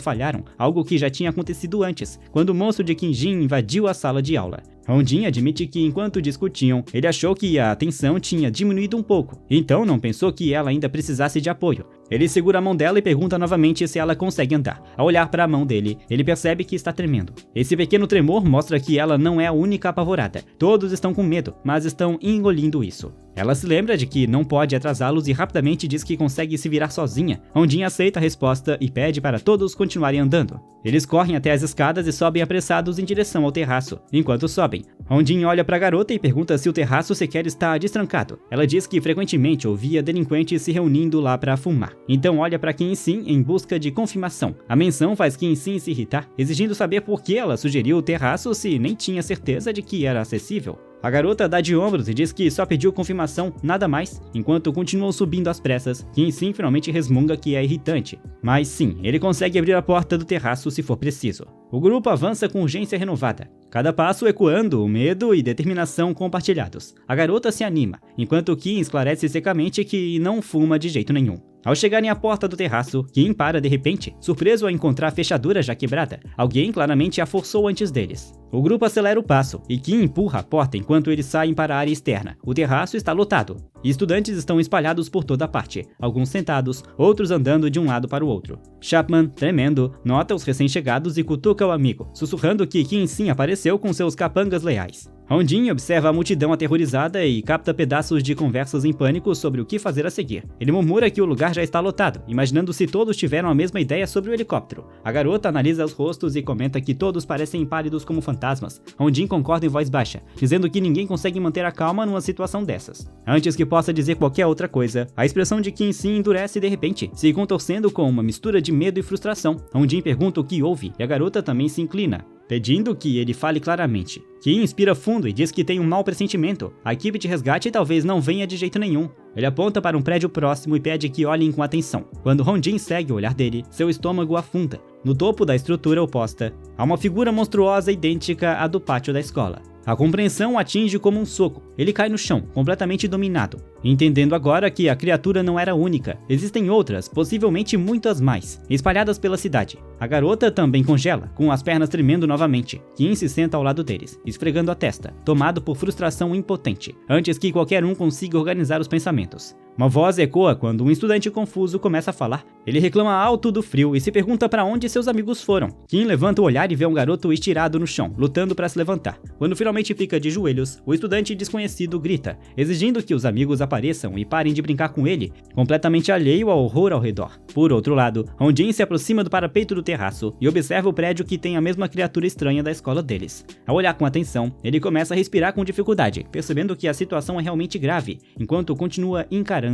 falharam, algo que já tinha acontecido antes, quando o monstro de Kim-jin invadiu a sala de aula. Hong-jin admite que enquanto discutiam, ele achou que a tensão tinha diminuído um pouco, então não pensou que ela ainda precisasse de apoio. Ele segura a mão dela e pergunta novamente se ela consegue andar. Ao olhar para a mão dele, ele percebe que está tremendo. Esse pequeno tremor mostra que ela não é a única apavorada. Todos estão com medo, mas estão engolindo isso. Ela se lembra de que não pode atrasá-los e rapidamente diz que consegue se virar sozinha. Hong-jin aceita a resposta e pede para todos continuarem andando. Eles correm até as escadas e sobem apressados em direção ao terraço. Enquanto sobem, Hong-jin olha para a garota e pergunta se o terraço sequer está destrancado. Ela diz que frequentemente ouvia delinquentes se reunindo lá para fumar. Então olha para Kim-sin em busca de confirmação. A menção faz Kim-sin se irritar, exigindo saber por que ela sugeriu o terraço se nem tinha certeza de que era acessível. A garota dá de ombros e diz que só pediu confirmação, nada mais, enquanto continuam subindo às pressas. Kim-sin finalmente resmunga que é irritante. Mas sim, ele consegue abrir a porta do terraço se for preciso. O grupo avança com urgência renovada, cada passo ecoando o medo e determinação compartilhados. A garota se anima, enquanto Kim esclarece secamente que não fuma de jeito nenhum. Ao chegarem à porta do terraço, Kim para de repente, surpreso ao encontrar a fechadura já quebrada. Alguém claramente a forçou antes deles. O grupo acelera o passo e Kim empurra a porta enquanto eles saem para a área externa. O terraço está lotado e estudantes estão espalhados por toda parte, alguns sentados, outros andando de um lado para o outro. Chapman, tremendo, nota os recém-chegados e cutuca o amigo, sussurrando que Kim-sin apareceu com seus capangas leais. Hong-jin observa a multidão aterrorizada e capta pedaços de conversas em pânico sobre o que fazer a seguir. Ele murmura que o lugar já está lotado, imaginando se todos tiveram a mesma ideia sobre o helicóptero. A garota analisa os rostos e comenta que todos parecem pálidos como fantasmas. Hong-jin concorda em voz baixa, dizendo que ninguém consegue manter a calma numa situação dessas. Antes que possa dizer qualquer outra coisa, a expressão de Kim-sin endurece de repente, se contorcendo com uma mistura de medo e frustração. Hong-jin pergunta o que houve e a garota também se inclina, pedindo que ele fale claramente. Kim inspira fundo e diz que tem um mau pressentimento. A equipe de resgate talvez não venha de jeito nenhum. Ele aponta para um prédio próximo e pede que olhem com atenção. Quando Hong-jin segue o olhar dele, seu estômago afunda. No topo da estrutura oposta, há uma figura monstruosa idêntica à do pátio da escola. A compreensão o atinge como um soco. Ele cai no chão, completamente dominado. Entendendo agora que a criatura não era única, existem outras, possivelmente muitas mais, espalhadas pela cidade. A garota também congela, com as pernas tremendo novamente. Kim se senta ao lado deles, esfregando a testa, tomado por frustração impotente, antes que qualquer um consiga organizar os pensamentos. Uma voz ecoa quando um estudante confuso começa a falar. Ele reclama alto do frio e se pergunta para onde seus amigos foram. Kim levanta o olhar e vê um garoto estirado no chão, lutando para se levantar. Quando finalmente fica de joelhos, o estudante desconhecido grita, exigindo que os amigos apareçam e parem de brincar com ele, completamente alheio ao horror ao redor. Por outro lado, Hong-jin se aproxima do parapeito do terraço e observa o prédio que tem a mesma criatura estranha da escola deles. Ao olhar com atenção, ele começa a respirar com dificuldade, percebendo que a situação é realmente grave, enquanto continua encarando.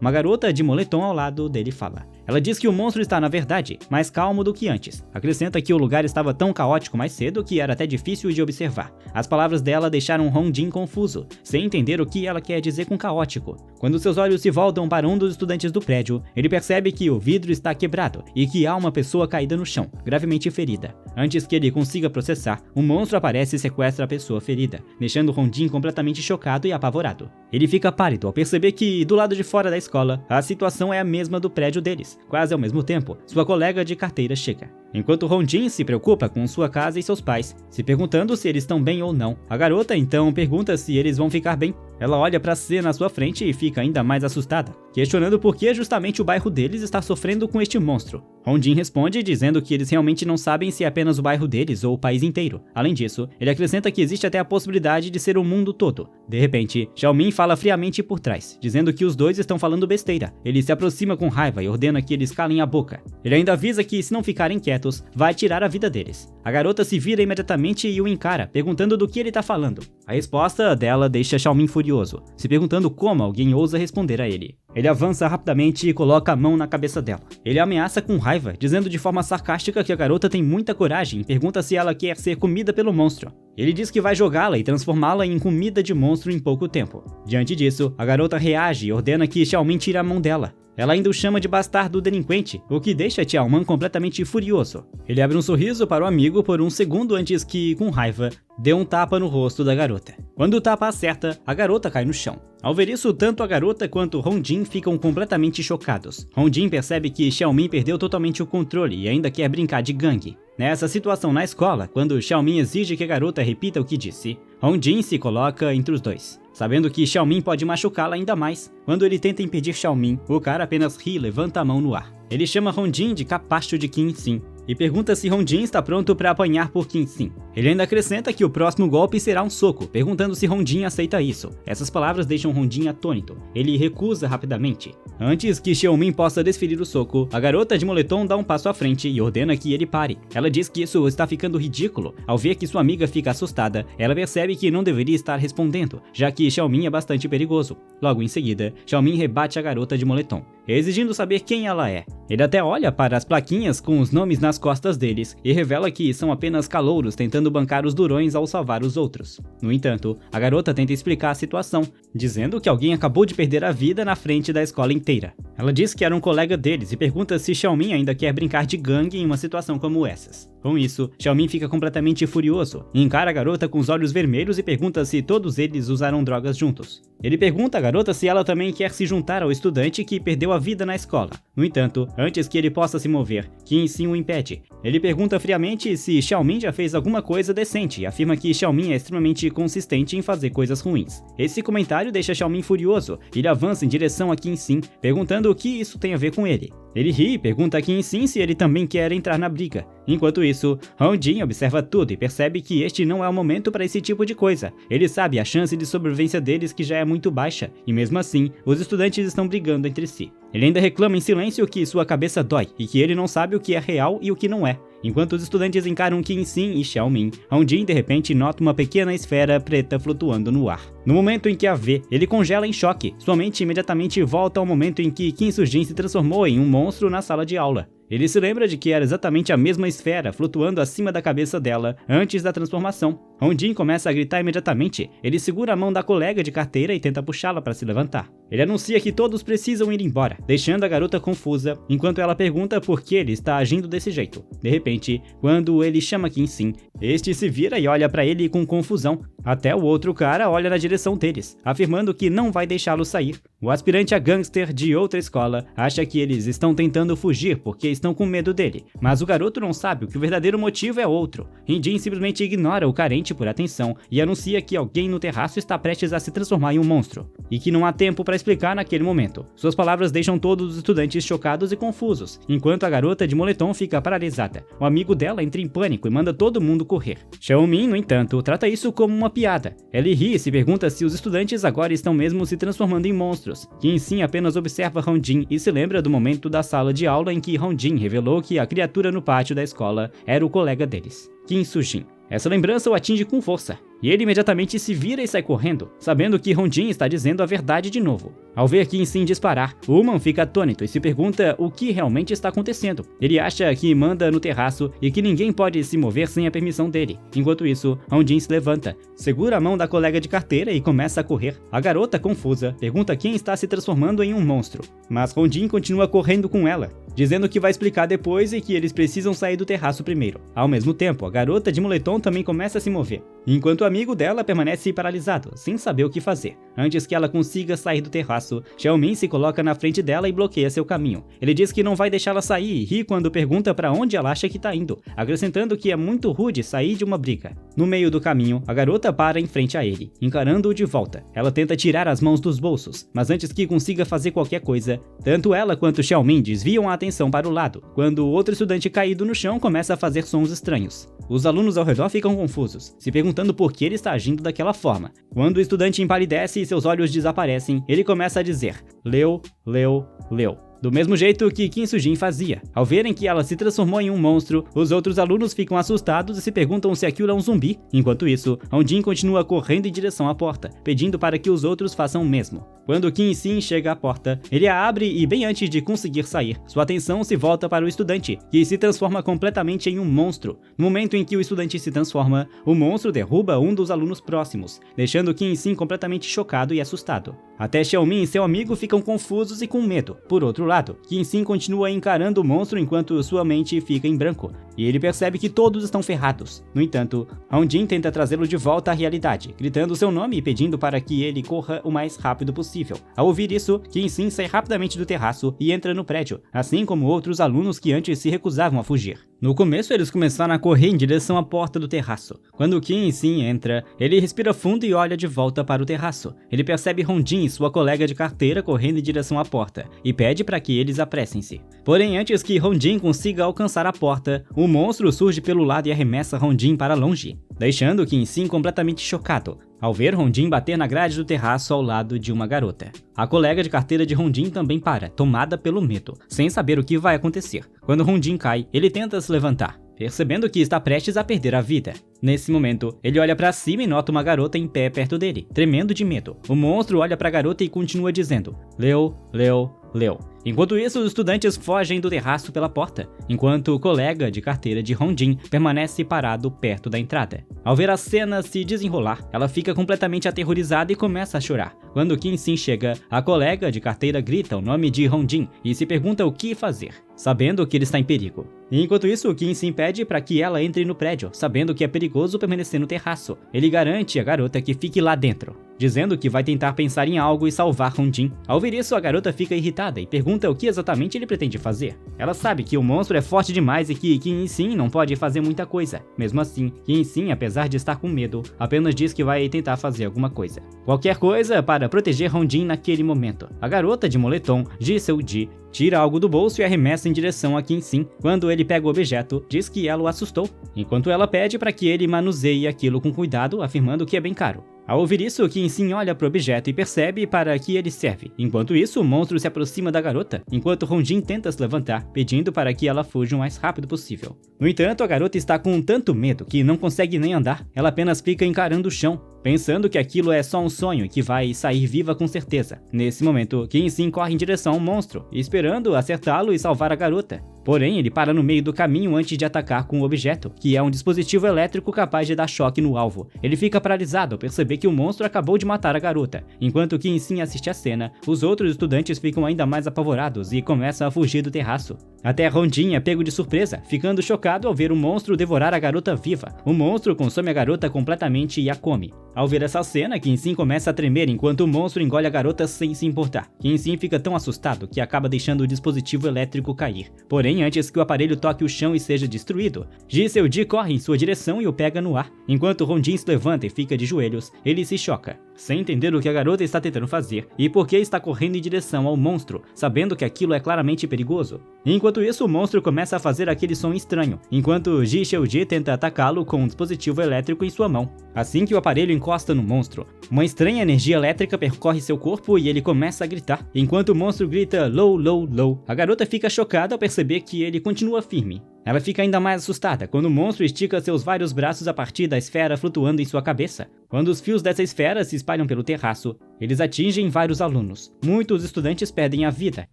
Uma garota de moletom ao lado dele fala. Ela diz que o monstro está, na verdade, mais calmo do que antes. Acrescenta que o lugar estava tão caótico mais cedo que era até difícil de observar. As palavras dela deixaram Hong-jin confuso, sem entender o que ela quer dizer com caótico. Quando seus olhos se voltam para um dos estudantes do prédio, ele percebe que o vidro está quebrado e que há uma pessoa caída no chão, gravemente ferida. Antes que ele consiga processar, um monstro aparece e sequestra a pessoa ferida, deixando Hong-jin completamente chocado e apavorado. Ele fica pálido ao perceber que, do lado de fora da escola, a situação é a mesma do prédio deles. Quase ao mesmo tempo, sua colega de carteira chega. Enquanto Hong-jin se preocupa com sua casa e seus pais, se perguntando se eles estão bem ou não, a garota então pergunta se eles vão ficar bem. Ela olha para a cena à sua frente e fica ainda mais assustada, questionando por que justamente o bairro deles está sofrendo com este monstro. Hong-jin responde dizendo que eles realmente não sabem se é apenas o bairro deles ou o país inteiro. Além disso, ele acrescenta que existe até a possibilidade de ser o mundo todo. De repente, Xiaomin fala friamente por trás, dizendo que os dois estão falando besteira. Ele se aproxima com raiva e ordena que eles calem a boca. Ele ainda avisa que, se não ficarem quietos, vai tirar a vida deles. A garota se vira imediatamente e o encara, perguntando do que ele está falando. A resposta dela deixa Xiaomin furioso, se perguntando como alguém ousa responder a ele. Ele avança rapidamente e coloca a mão na cabeça dela. Ele ameaça com raiva, dizendo de forma sarcástica que a garota tem muita coragem e pergunta se ela quer ser comida pelo monstro. Ele diz que vai jogá-la e transformá-la em comida de monstro em pouco tempo. Diante disso, a garota reage e ordena que Xiaomin tire a mão dela. Ela ainda o chama de bastardo delinquente, o que deixa Xiaoman completamente furioso. Ele abre um sorriso para o amigo por um segundo antes que, com raiva, dê um tapa no rosto da garota. Quando o tapa acerta, a garota cai no chão. Ao ver isso, tanto a garota quanto Hong-jin ficam completamente chocados. Hong-jin percebe que Xiaomin perdeu totalmente o controle e ainda quer brincar de gangue. Nessa situação na escola, quando Xiaomin exige que a garota repita o que disse, Hong-jin se coloca entre os dois, sabendo que Xiaomin pode machucá-la ainda mais. Quando ele tenta impedir Xiaomin, o cara apenas ri e levanta a mão no ar. Ele chama Hong-jin de capacho de Qin-Sin e pergunta se Hong-jin está pronto para apanhar por Qin-Sin. Ele ainda acrescenta que o próximo golpe será um soco, perguntando se Hong-jin aceita isso. Essas palavras deixam Hong-jin atônito. Ele recusa rapidamente. Antes que Xiaomin possa desferir o soco, a garota de moletom dá um passo à frente e ordena que ele pare. Ela diz que isso está ficando ridículo. Ao ver que sua amiga fica assustada, ela percebe que não deveria estar respondendo, já que Xiaomin é bastante perigoso. Logo em seguida, Xiaomin rebate a garota de moletom, exigindo saber quem ela é. Ele até olha para as plaquinhas com os nomes nas costas deles e revela que são apenas calouros tentando bancar os durões ao salvar os outros. No entanto, a garota tenta explicar a situação, dizendo que alguém acabou de perder a vida na frente da escola inteira. Ela diz que era um colega deles e pergunta se Xiaomin ainda quer brincar de gangue em uma situação como essas. Com isso, Xiaomin fica completamente furioso, encara a garota com os olhos vermelhos e pergunta se todos eles usaram drogas juntos. Ele pergunta à garota se ela também quer se juntar ao estudante que perdeu a vida na escola. No entanto, antes que ele possa se mover, Qin-Sin o impede. Ele pergunta friamente se Xiaomin já fez alguma coisa decente e afirma que Xiaomin é extremamente consistente em fazer coisas ruins. Esse comentário deixa Xiaomin furioso e ele avança em direção a Qin-Sin, perguntando o que isso tem a ver com ele. Ele ri e pergunta a Qin-Sin se ele também quer entrar na briga. Enquanto isso, Hong-jin observa tudo e percebe que este não é o momento para esse tipo de coisa. Ele sabe a chance de sobrevivência deles que já é muito baixa, e mesmo assim, os estudantes estão brigando entre si. Ele ainda reclama em silêncio que sua cabeça dói e que ele não sabe o que é real e o que não é. Enquanto os estudantes encaram Qin-Sin e Xiaomin, Hong-jin de repente nota uma pequena esfera preta flutuando no ar. No momento em que a vê, ele congela em choque. Sua mente imediatamente volta ao momento em que Qin-Sujin se transformou em um monstro na sala de aula. Ele se lembra de que era exatamente a mesma esfera flutuando acima da cabeça dela antes da transformação. Hong-jin começa a gritar imediatamente. Ele segura a mão da colega de carteira e tenta puxá-la para se levantar. Ele anuncia que todos precisam ir embora, deixando a garota confusa, enquanto ela pergunta por que ele está agindo desse jeito. De repente, quando ele chama Qin-Sin, este se vira e olha para ele com confusão. Até o outro cara olha na direção deles, afirmando que não vai deixá-lo sair. O aspirante a gangster de outra escola acha que eles estão tentando fugir porque estão com medo dele, mas o garoto não sabe que o verdadeiro motivo é outro. Hong-jin simplesmente ignora o carente por atenção e anuncia que alguém no terraço está prestes a se transformar em um monstro, e que não há tempo para explicar naquele momento. Suas palavras deixam todos os estudantes chocados e confusos, enquanto a garota de moletom fica paralisada. O amigo dela entra em pânico e manda todo mundo correr. Xiaomin, no entanto, trata isso como uma piada. Ele ri e se pergunta se os estudantes agora estão mesmo se transformando em monstros. Qin-Sin apenas observa Hong-jin e se lembra do momento da sala de aula em que Hong-jin revelou que a criatura no pátio da escola era o colega deles, Qin-Sujin. Essa lembrança o atinge com força, e ele imediatamente se vira e sai correndo, sabendo que Hong-jin está dizendo a verdade de novo. Ao ver Kim-sin disparar, Uman fica atônito e se pergunta o que realmente está acontecendo. Ele acha que manda no terraço e que ninguém pode se mover sem a permissão dele. Enquanto isso, Hong-jin se levanta, segura a mão da colega de carteira e começa a correr. A garota, confusa, pergunta quem está se transformando em um monstro, mas Hong-jin continua correndo com ela, dizendo que vai explicar depois e que eles precisam sair do terraço primeiro. Ao mesmo tempo, a garota de moletom também começa a se mover, enquanto o amigo dela permanece paralisado, sem saber o que fazer. Antes que ela consiga sair do terraço, Xiaomin se coloca na frente dela e bloqueia seu caminho. Ele diz que não vai deixá-la sair e ri quando pergunta para onde ela acha que está indo, acrescentando que é muito rude sair de uma briga. No meio do caminho, a garota para em frente a ele, encarando-o de volta. Ela tenta tirar as mãos dos bolsos, mas antes que consiga fazer qualquer coisa, tanto ela quanto Xiaomin desviam a atenção para o lado, quando outro estudante caído no chão começa a fazer sons estranhos. Os alunos ao redor ficam confusos, se perguntando por que ele está agindo daquela forma. Quando o estudante empalidece e seus olhos desaparecem, ele começa a dizer: Leu, leu, leu. Do mesmo jeito que Kim Soo-jin fazia. Ao verem que ela se transformou em um monstro, os outros alunos ficam assustados e se perguntam se aquilo é um zumbi. Enquanto isso, Hong-jin continua correndo em direção à porta, pedindo para que os outros façam o mesmo. Quando Kim-sin chega à porta, ele a abre e bem antes de conseguir sair, sua atenção se volta para o estudante, que se transforma completamente em um monstro. No momento em que o estudante se transforma, o monstro derruba um dos alunos próximos, deixando Kim-sin completamente chocado e assustado. Até Xiaomin e seu amigo ficam confusos e com medo. Por outro lado, Kim-sin continua encarando o monstro enquanto sua mente fica em branco, e ele percebe que todos estão ferrados. No entanto, Hong-jin tenta trazê-lo de volta à realidade, gritando seu nome e pedindo para que ele corra o mais rápido possível. Ao ouvir isso, Kim-sin sai rapidamente do terraço e entra no prédio, assim como outros alunos que antes se recusavam a fugir. No começo, eles começaram a correr em direção à porta do terraço. Quando Kim-sin entra, ele respira fundo e olha de volta para o terraço. Ele percebe Hong-jin e sua colega de carteira correndo em direção à porta, e pede para que eles apressem-se. Porém, antes que Hong-jin consiga alcançar a porta, o monstro surge pelo lado e arremessa Hong-jin para longe, deixando Kim-sin completamente chocado, ao ver Hong-jin bater na grade do terraço ao lado de uma garota. A colega de carteira de Hong-jin também para, tomada pelo medo, sem saber o que vai acontecer. Quando Hong-jin cai, ele tenta se levantar, percebendo que está prestes a perder a vida. Nesse momento, ele olha para cima e nota uma garota em pé perto dele, tremendo de medo. O monstro olha para a garota e continua dizendo: Leu, leu, leu. Enquanto isso, os estudantes fogem do terraço pela porta, enquanto o colega de carteira de Hong-jin permanece parado perto da entrada. Ao ver a cena se desenrolar, ela fica completamente aterrorizada e começa a chorar. Quando Kim-sin chega, a colega de carteira grita o nome de Hong-jin e se pergunta o que fazer, sabendo que ele está em perigo. Enquanto isso, Kim-sin pede para que ela entre no prédio, sabendo que é perigoso permanecer no terraço. Ele garante à garota que fique lá dentro, dizendo que vai tentar pensar em algo e salvar Hong-jin. Ao ouvir isso, a garota fica irritada e pergunta o que exatamente ele pretende fazer. Ela sabe que o monstro é forte demais e que Kim-sin não pode fazer muita coisa. Mesmo assim, Kim-sin, apesar de estar com medo, apenas diz que vai tentar fazer alguma coisa. Qualquer coisa para proteger Hong-jin naquele momento. A garota de moletom, Ji Seo-ji, tira algo do bolso e arremessa em direção a Kim-sin. Quando ele pega o objeto, diz que ela o assustou, enquanto ela pede para que ele manuseie aquilo com cuidado, afirmando que é bem caro. Ao ouvir isso, Kim-sin olha para o objeto e percebe para que ele serve. Enquanto isso, o monstro se aproxima da garota, enquanto Hong-jin tenta se levantar, pedindo para que ela fuja o mais rápido possível. No entanto, a garota está com tanto medo que não consegue nem andar. Ela apenas fica encarando o chão, pensando que aquilo é só um sonho e que vai sair viva com certeza. Nesse momento, Kim-sin corre em direção ao monstro, esperando acertá-lo e salvar a garota. Porém, ele para no meio do caminho antes de atacar com o objeto, que é um dispositivo elétrico capaz de dar choque no alvo. Ele fica paralisado ao perceber que o monstro acabou de matar a garota. Enquanto Kim-sin assiste a cena, os outros estudantes ficam ainda mais apavorados e começam a fugir do terraço. Até Hong-jin é pego de surpresa, ficando chocado ao ver o monstro devorar a garota viva. O monstro consome a garota completamente e a come. Ao ver essa cena, Kim-sin começa a tremer enquanto o monstro engole a garota sem se importar. Kim-sin fica tão assustado que acaba deixando o dispositivo elétrico cair. Porém, antes que o aparelho toque o chão e seja destruído, Ji Seo-ji corre em sua direção e o pega no ar. Enquanto Hong-jin se levanta e fica de joelhos, ele se choca, sem entender o que a garota está tentando fazer e por que está correndo em direção ao monstro, sabendo que aquilo é claramente perigoso. Enquanto isso, o monstro começa a fazer aquele som estranho, enquanto Ji Seo-ji tenta atacá-lo com um dispositivo elétrico em sua mão. Assim que o aparelho encosta no monstro, uma estranha energia elétrica percorre seu corpo e ele começa a gritar. Enquanto o monstro grita "Low, low, low", a garota fica chocada ao perceber que ele continua firme. Ela fica ainda mais assustada quando o monstro estica seus vários braços a partir da esfera flutuando em sua cabeça. Quando os fios dessa esfera se espalham pelo terraço, eles atingem vários alunos. Muitos estudantes perdem a vida,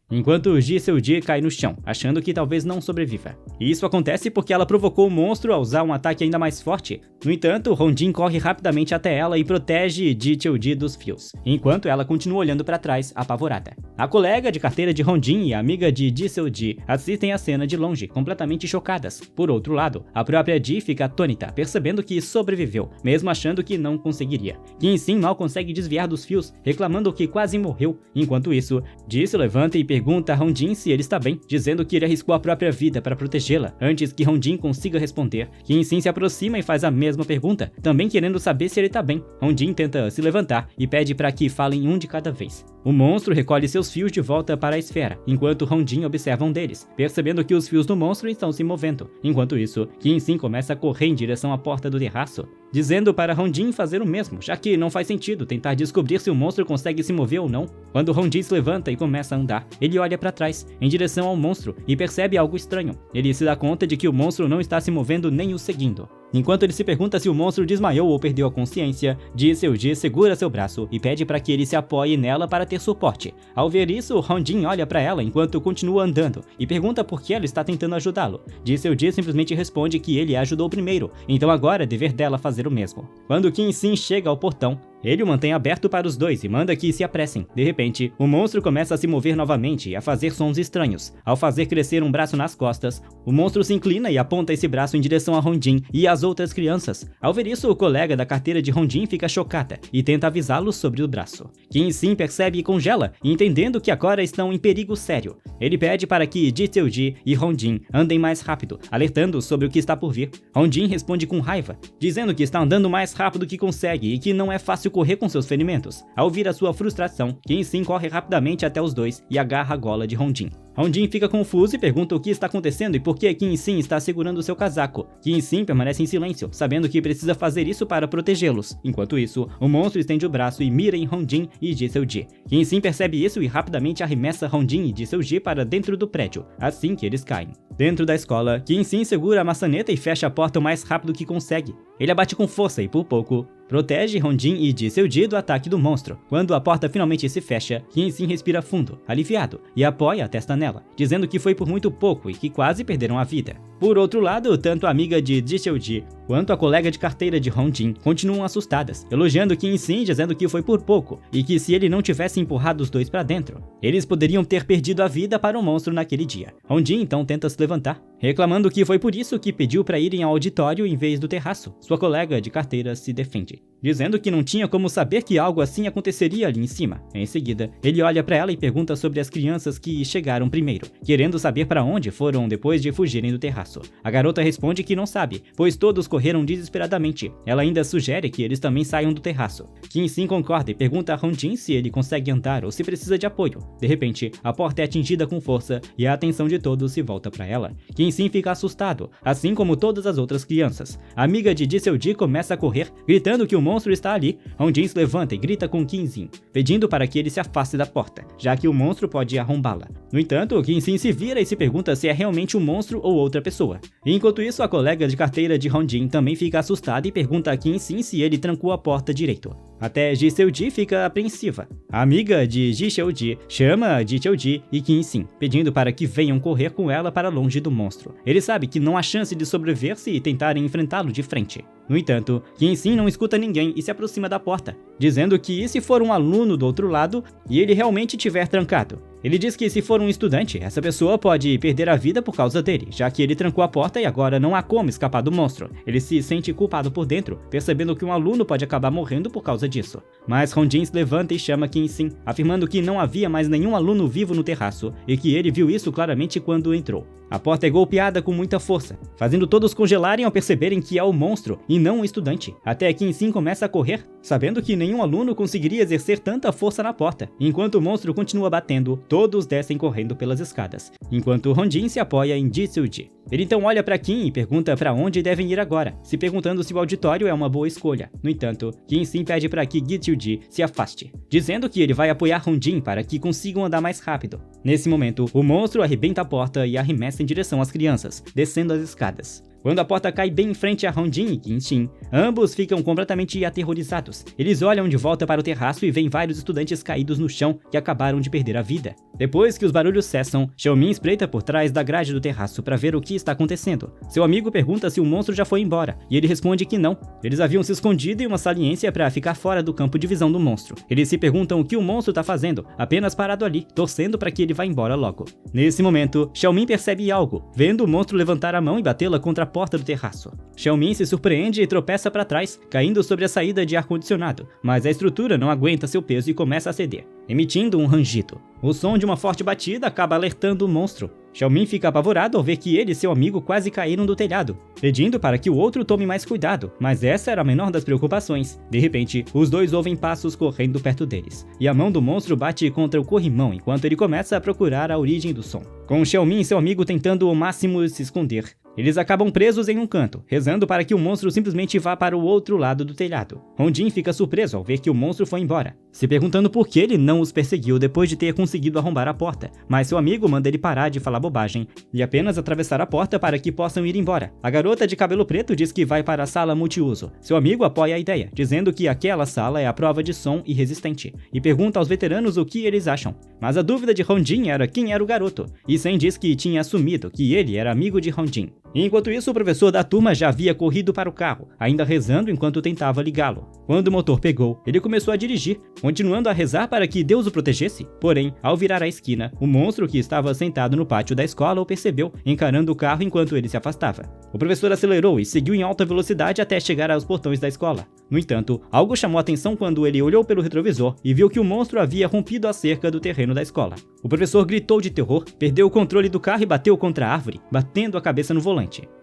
enquanto Ji Seul-ji cai no chão, achando que talvez não sobreviva. E isso acontece porque ela provocou o monstro a usar um ataque ainda mais forte. No entanto, Hong-jin corre rapidamente até ela e protege Ji Seul-ji dos fios, enquanto ela continua olhando para trás, apavorada. A colega de carteira de Hong-jin e a amiga de Ji Seul-ji assistem a cena de longe, completamente chocadas. Por outro lado, a própria Ji fica atônita, percebendo que sobreviveu, mesmo achando que não conseguiria. Kim-sin mal consegue desviar dos fios, reclamando que quase morreu. Enquanto isso, Ji se levanta e pergunta a Hong-jin se ele está bem, dizendo que ele arriscou a própria vida para protegê-la. Antes que Hong-jin consiga responder, Kim-sin se aproxima e faz a mesma pergunta, também querendo saber se ele está bem. Hong-jin tenta se levantar e pede para que falem um de cada vez. O monstro recolhe seus fios de volta para a esfera, enquanto Hong-jin observa um deles, percebendo que os fios do monstro estão se movendo. Enquanto isso, Kim-sin começa a correr em direção à porta do terraço, dizendo para Hong-jin fazer o mesmo, já que não faz sentido tentar descobrir se o monstro consegue se mover ou não. Quando Hong-jin se levanta e começa a andar, ele olha para trás, em direção ao monstro, e percebe algo estranho. Ele se dá conta de que o monstro não está se movendo nem o seguindo. Enquanto ele se pergunta se o monstro desmaiou ou perdeu a consciência, Ji Seul-ji segura seu braço e pede para que ele se apoie nela para ter suporte. Ao ver isso, Hong-jin olha para ela enquanto continua andando e pergunta por que ela está tentando ajudá-lo. Ji Seul-ji simplesmente responde que ele a ajudou primeiro, então agora é dever dela fazer o mesmo. Quando Kim-sin chega ao portão, ele o mantém aberto para os dois e manda que se apressem. De repente, o monstro começa a se mover novamente e a fazer sons estranhos. Ao fazer crescer um braço nas costas, o monstro se inclina e aponta esse braço em direção a Hong-jin e às outras crianças. Ao ver isso, o colega da carteira de Hong-jin fica chocada e tenta avisá-lo sobre o braço. Kim-sin percebe e congela, entendendo que agora estão em perigo sério. Ele pede para que Ji Seul-ji e Hong-jin andem mais rápido, alertando sobre o que está por vir. Hong-jin responde com raiva, dizendo que está andando mais rápido que consegue e que não é fácil correr com seus ferimentos. Ao ouvir a sua frustração, Kim-sin corre rapidamente até os dois e agarra a gola de Hong-jin. Hong-jin fica confuso e pergunta o que está acontecendo e por que Kim-sin está segurando seu casaco. Kim-sin permanece em silêncio, sabendo que precisa fazer isso para protegê-los. Enquanto isso, o monstro estende o braço e mira em Hong-jin e Ji Seul-ji. Kim-sin percebe isso e rapidamente arremessa Hong-jin e Ji Seul-ji para dentro do prédio, assim que eles caem. Dentro da escola, Kim-sin segura a maçaneta e fecha a porta o mais rápido que consegue. Ele abate com força e, por pouco, protege Hong-jin e Ji Seul-ji do ataque do monstro. Quando a porta finalmente se fecha, Kim-sin respira fundo, aliviado, e apoia a testa nela, dizendo que foi por muito pouco e que quase perderam a vida. Por outro lado, tanto a amiga de Ji Seul-ji quanto a colega de carteira de Hong-jin continuam assustadas, elogiando Kim-sin, dizendo que foi por pouco e que se ele não tivesse empurrado os dois para dentro, eles poderiam ter perdido a vida para o monstro naquele dia. Hong-jin então tenta se levantar, reclamando que foi por isso que pediu para irem ao auditório em vez do terraço. Sua colega de carteira se defende, dizendo que não tinha como saber que algo assim aconteceria ali em cima. Em seguida, ele olha para ela e pergunta sobre as crianças que chegaram primeiro, querendo saber para onde foram depois de fugirem do terraço. A garota responde que não sabe, pois todos correram desesperadamente. Ela ainda sugere que eles também saiam do terraço. Kim-sin concorda e pergunta a Hong-jin se ele consegue andar ou se precisa de apoio. De repente, a porta é atingida com força e a atenção de todos se volta para ela. Kim-sin fica assustado, assim como todas as outras crianças. A amiga de Ji Seul-ji começa a correr, gritando que o monstro está ali. Hong-jin se levanta e grita com Kim-sin, pedindo para que ele se afaste da porta, já que o monstro pode arrombá-la. No entanto, Kim-sin se vira e se pergunta se é realmente um monstro ou outra pessoa. Enquanto isso, a colega de carteira de Hong-jin também fica assustada e pergunta a Kim-sin se ele trancou a porta direito. Até Ji Seul-ji fica apreensiva. A amiga de Ji Seul-ji chama Ji Seul-ji e Kim-sin, pedindo para que venham correr com ela para longe do monstro. Ele sabe que não há chance de sobreviver se tentarem enfrentá-lo de frente. No entanto, Kim-sin não escuta ninguém e se aproxima da porta, dizendo que e se for um aluno do outro lado e ele realmente tiver trancado? Ele diz que se for um estudante, essa pessoa pode perder a vida por causa dele, já que ele trancou a porta e agora não há como escapar do monstro. Ele se sente culpado por dentro, percebendo que um aluno pode acabar morrendo por causa disso. Mas Hong-jin se levanta e chama Kim-sin, afirmando que não havia mais nenhum aluno vivo no terraço e que ele viu isso claramente quando entrou. A porta é golpeada com muita força, fazendo todos congelarem ao perceberem que é o monstro e não um estudante. Até Kim-sin começa a correr, sabendo que nenhum aluno conseguiria exercer tanta força na porta. Enquanto o monstro continua batendo, todos descem correndo pelas escadas, enquanto Hong-jin se apoia em Ji Seul-ji. Ele então olha para Kim e pergunta para onde devem ir agora, se perguntando se o auditório é uma boa escolha. No entanto, Kim-sin pede para que Ji Seul-ji se afaste, dizendo que ele vai apoiar Hong-jin para que consigam andar mais rápido. Nesse momento, o monstro arrebenta a porta e arremessa em direção às crianças, descendo as escadas. Quando a porta cai bem em frente a Hong-jin e Kim-shin, ambos ficam completamente aterrorizados. Eles olham de volta para o terraço e veem vários estudantes caídos no chão que acabaram de perder a vida. Depois que os barulhos cessam, Xiaomin espreita por trás da grade do terraço para ver o que está acontecendo. Seu amigo pergunta se o monstro já foi embora, e ele responde que não. Eles haviam se escondido em uma saliência para ficar fora do campo de visão do monstro. Eles se perguntam o que o monstro está fazendo, apenas parado ali, torcendo para que ele vá embora logo. Nesse momento, Xiaomin percebe algo, vendo o monstro levantar a mão e batê-la contra a porta do terraço. Xiaomin se surpreende e tropeça para trás, caindo sobre a saída de ar-condicionado, mas a estrutura não aguenta seu peso e começa a ceder, emitindo um rangido. O som de uma forte batida acaba alertando o monstro. Xiaomin fica apavorado ao ver que ele e seu amigo quase caíram do telhado, pedindo para que o outro tome mais cuidado, mas essa era a menor das preocupações. De repente, os dois ouvem passos correndo perto deles, e a mão do monstro bate contra o corrimão enquanto ele começa a procurar a origem do som. Com Xiaomin e seu amigo tentando ao máximo se esconder, eles acabam presos em um canto, rezando para que o monstro simplesmente vá para o outro lado do telhado. Hong-jin fica surpreso ao ver que o monstro foi embora, se perguntando por que ele não os perseguiu depois de ter conseguido arrombar a porta, mas seu amigo manda ele parar de falar bobagem e apenas atravessar a porta para que possam ir embora. A garota de cabelo preto diz que vai para a sala multiuso. Seu amigo apoia a ideia, dizendo que aquela sala é a prova de som e resistente, e pergunta aos veteranos o que eles acham. Mas a dúvida de Hong-jin era quem era o garoto, e Sen diz que tinha assumido que ele era amigo de Hong-jin. Enquanto isso, o professor da turma já havia corrido para o carro, ainda rezando enquanto tentava ligá-lo. Quando o motor pegou, ele começou a dirigir, continuando a rezar para que Deus o protegesse. Porém, ao virar a esquina, o monstro que estava sentado no pátio da escola o percebeu, encarando o carro enquanto ele se afastava. O professor acelerou e seguiu em alta velocidade até chegar aos portões da escola. No entanto, algo chamou a atenção quando ele olhou pelo retrovisor e viu que o monstro havia rompido a cerca do terreno da escola. O professor gritou de terror, perdeu o controle do carro e bateu contra a árvore, batendo a cabeça no volante.